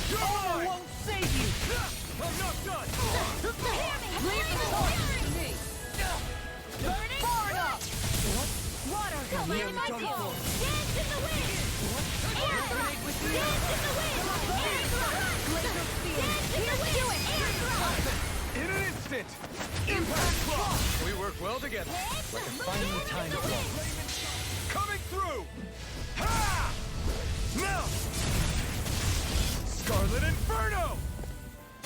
[SPEAKER 1] I won't save you!
[SPEAKER 6] I'm not done!
[SPEAKER 1] Leave the torch to me!
[SPEAKER 4] Burning!
[SPEAKER 1] Far enough!
[SPEAKER 4] Water!
[SPEAKER 1] Come
[SPEAKER 4] Come
[SPEAKER 1] on,
[SPEAKER 4] on, fuel! Dance in the wind! Air thrust! Dance in the wind! Air thrust! Dance in the wind! Do it! Air thrust!
[SPEAKER 6] In an instant! Impact block! We work well together. Like a finely timed blow. Coming through! Ha! Now! Scarlet Inferno!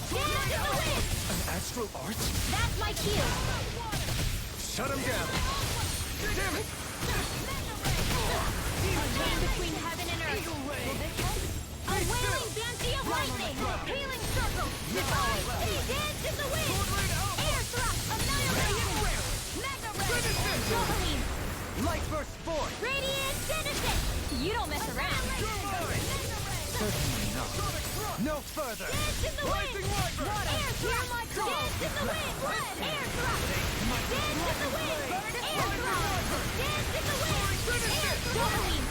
[SPEAKER 4] Dance in the wind!
[SPEAKER 3] An astral art?
[SPEAKER 4] That's my cue!
[SPEAKER 6] Shut him down! Damn it!
[SPEAKER 4] chain between heaven and earth. Will this help? A wailing banshee of lightning. Healing circle. Divine dance in the wind. Air thrust. Annihilation. Mega ray. Jubilee.
[SPEAKER 1] Light burst forth!
[SPEAKER 4] Radiant Genesis. You don't mess around.
[SPEAKER 1] Certainly not. No further!
[SPEAKER 4] Dance in the wind! Air thrust! Dance in the wind! Air thrust! Dance in the wind! Air thrust! Dance in the wind! Air Jubilee!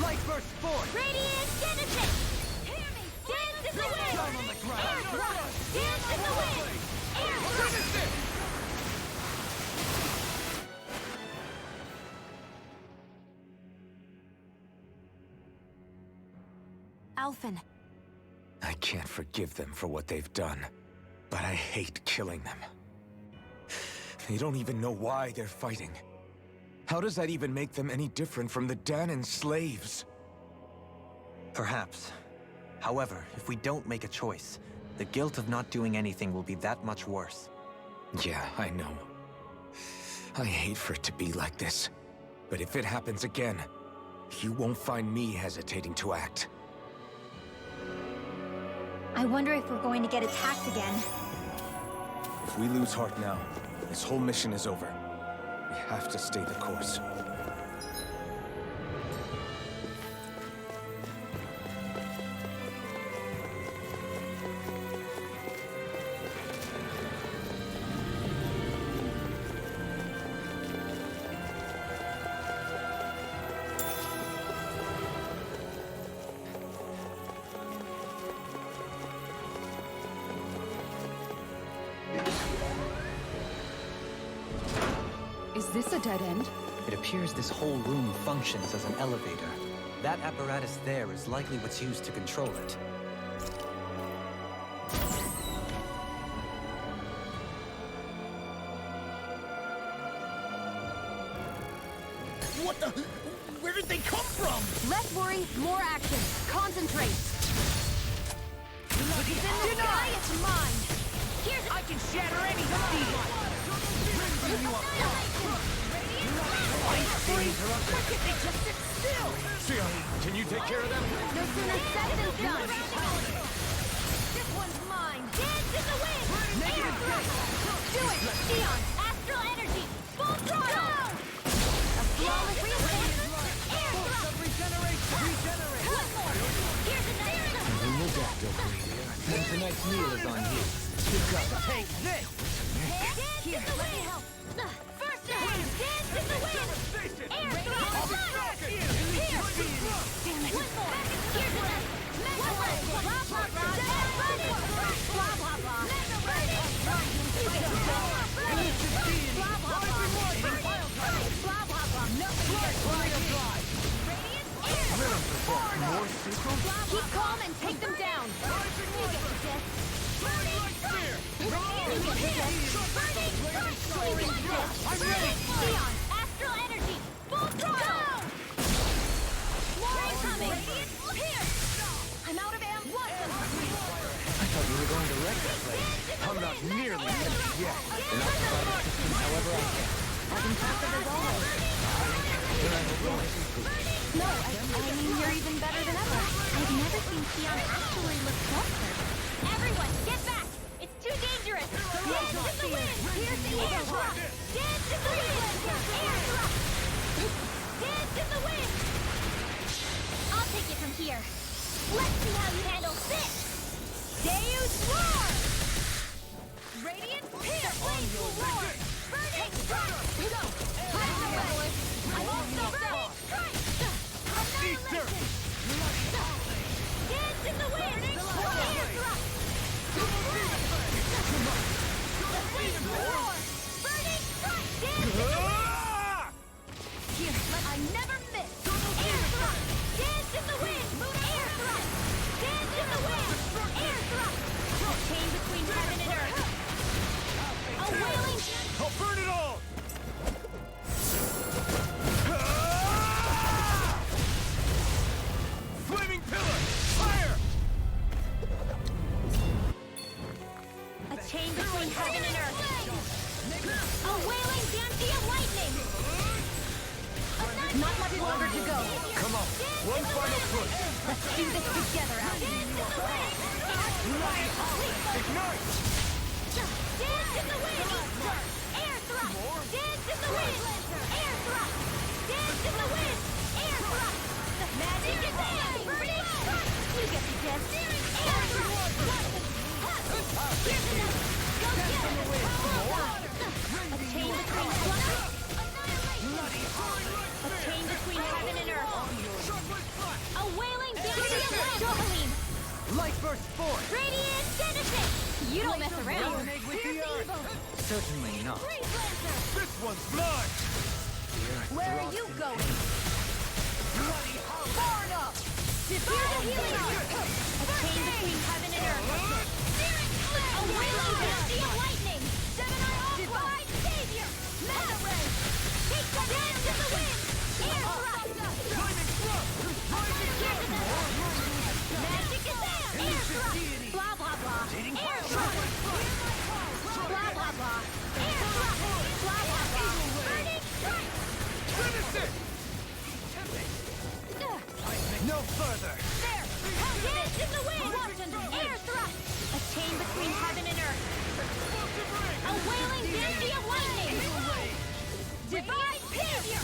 [SPEAKER 1] Light burst forth!
[SPEAKER 4] Radiant Genesis! Hear me! Dance in the wind!
[SPEAKER 1] Down on the ground!
[SPEAKER 4] Air thrust! Dance in the wind! Air thrust!
[SPEAKER 2] Alphen.
[SPEAKER 3] I can't forgive them for what they've done, but I hate killing them. They don't even know why they're fighting. How does that even make them any different from the Dahnan slaves?
[SPEAKER 6] Perhaps. However, if we don't make a choice, the guilt of not doing anything will be that much worse.
[SPEAKER 3] Yeah, I know. I hate for it to be like this. But if it happens again, you won't find me hesitating to act.
[SPEAKER 4] I wonder if we're going to get attacked again.
[SPEAKER 3] If we lose heart now, this whole mission is over. We have to stay the course.
[SPEAKER 5] Is this a dead end?
[SPEAKER 6] It appears this whole room functions as an elevator. That apparatus there is likely what's used to control it.
[SPEAKER 1] What the? Where did they come from?
[SPEAKER 2] Less worry, more action. Concentrate.
[SPEAKER 1] Deny
[SPEAKER 2] it's mine.
[SPEAKER 1] Here's I can shatter any steel. Bring you up. Ice freeze. Why can't they just sit still?
[SPEAKER 3] Can you take care of them?
[SPEAKER 2] No sooner said than done. This one's mine.
[SPEAKER 4] Dance in the wind! Air thrust!
[SPEAKER 2] Do it, Sion.
[SPEAKER 4] Astral energy! Full throttle!
[SPEAKER 2] A flawless reset.
[SPEAKER 4] Air thrust!
[SPEAKER 1] Regenerate.
[SPEAKER 4] One more! Here's another!
[SPEAKER 3] We will get over here. And tonight's meal is on you.
[SPEAKER 1] Take this.
[SPEAKER 4] Dance in the wind! First aid! Dance in the wind! Air thrust! Here! One more! Here's another! Mega ray! Blah, blah, blah! Blah, blah, blah! Mega ray! Blah, blah, blah! Nothing gets radiant! Air thrust!
[SPEAKER 2] Keep calm and take them down.
[SPEAKER 4] I'm ready! Sion! Astral energy! Full throttle! More incoming! Here! I'm out of ammo!
[SPEAKER 3] I thought you were going to wreck that place. I'm not nearly finished yet. And I'll try the system however I can.
[SPEAKER 2] As impressive as always.
[SPEAKER 3] Then I will always improve.
[SPEAKER 2] No, I mean, you're even better than ever.
[SPEAKER 4] I've never seen Sion actually look flustered. Everyone, get back! It's too dangerous! Dance in the wind! Here's the air thrust! Dance in the wind! Air thrust! Dance in the wind! I'll take it from here. Let's see how you handle this! Deus Roar! Radiant Pierce! Flames will roar! Burning Strike! Go! Fire away! I won't stop that! Strike! Annihilation! Dance in the wind! Air thrust! The flames roar! Burning Strike! Dance in the wind! Here, I never miss! Air thrust! Dance in the wind! Air thrust! Dance in the wind! Air thrust! A chain between heaven and earth! A wailing...
[SPEAKER 1] I'll burn it all! Flaming pillar! Fire!
[SPEAKER 4] A chain between heaven and earth! A wailing banshee of lightning! A
[SPEAKER 2] Not much longer to go.
[SPEAKER 3] Come on, one final push.
[SPEAKER 2] Let's do this together, Abby.
[SPEAKER 3] Ignite!
[SPEAKER 4] Dance in the wind! Air thrust! Dance in the wind! Air thrust! Dance in the wind! Air thrust! Magic is there! Burning strike! You get the dance! Air thrust! Here's another! Go get it! A chain between flutter! A chain between heaven and earth! A wailing Dahna!
[SPEAKER 1] Light burst forth!
[SPEAKER 4] Radiant Genesis! You don't mess around!
[SPEAKER 1] Certainly not.
[SPEAKER 3] This one's mine!
[SPEAKER 2] Where are you going?
[SPEAKER 4] Far enough! Divine healing art! A chain between heaven and earth! A wailing bounty of lightning! Divine savior! Meta ray! Take the dance in the wind! Air thrust! Magic is there! Air thrust! Blah blah blah! Air thrust! Blah blah blah! Air thrust! Blah blah blah! Burning strike!
[SPEAKER 3] Finish it! No further!
[SPEAKER 4] There! Dance in the wind! Air thrust! A chain between heaven and earth! A wailing bounty of lightning! Divine savior!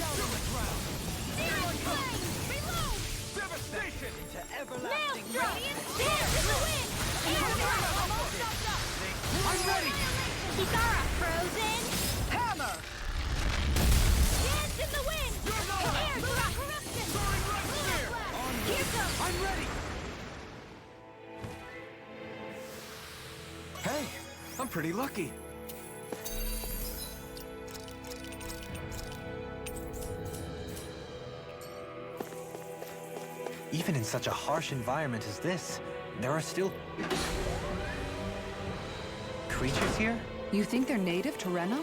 [SPEAKER 4] Searing flame! Reload!
[SPEAKER 3] Devastation! To
[SPEAKER 4] Maelstrom! Dance in the wind! Air thrust!
[SPEAKER 3] I'm ready!
[SPEAKER 4] Kisara! Frozen!
[SPEAKER 3] Hammer!
[SPEAKER 4] Dance in the wind! Air thrust! Here comes!
[SPEAKER 3] I'm ready! Hey, I'm pretty lucky.
[SPEAKER 6] Even in such a harsh environment as this, there are still creatures here?
[SPEAKER 5] You think they're native to Rena?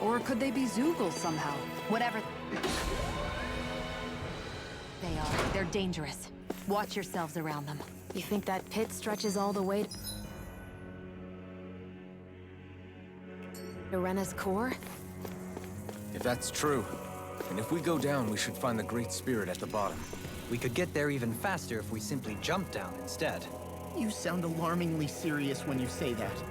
[SPEAKER 5] Or could they be Zoogles somehow?
[SPEAKER 2] Whatever they are, they're dangerous. Watch yourselves around them. You think that pit stretches all the way to Rena's core?
[SPEAKER 3] If that's true, and if we go down, we should find the Great Spirit at the bottom.
[SPEAKER 6] We could get there even faster if we simply jump down instead.
[SPEAKER 1] You sound alarmingly serious when you say that.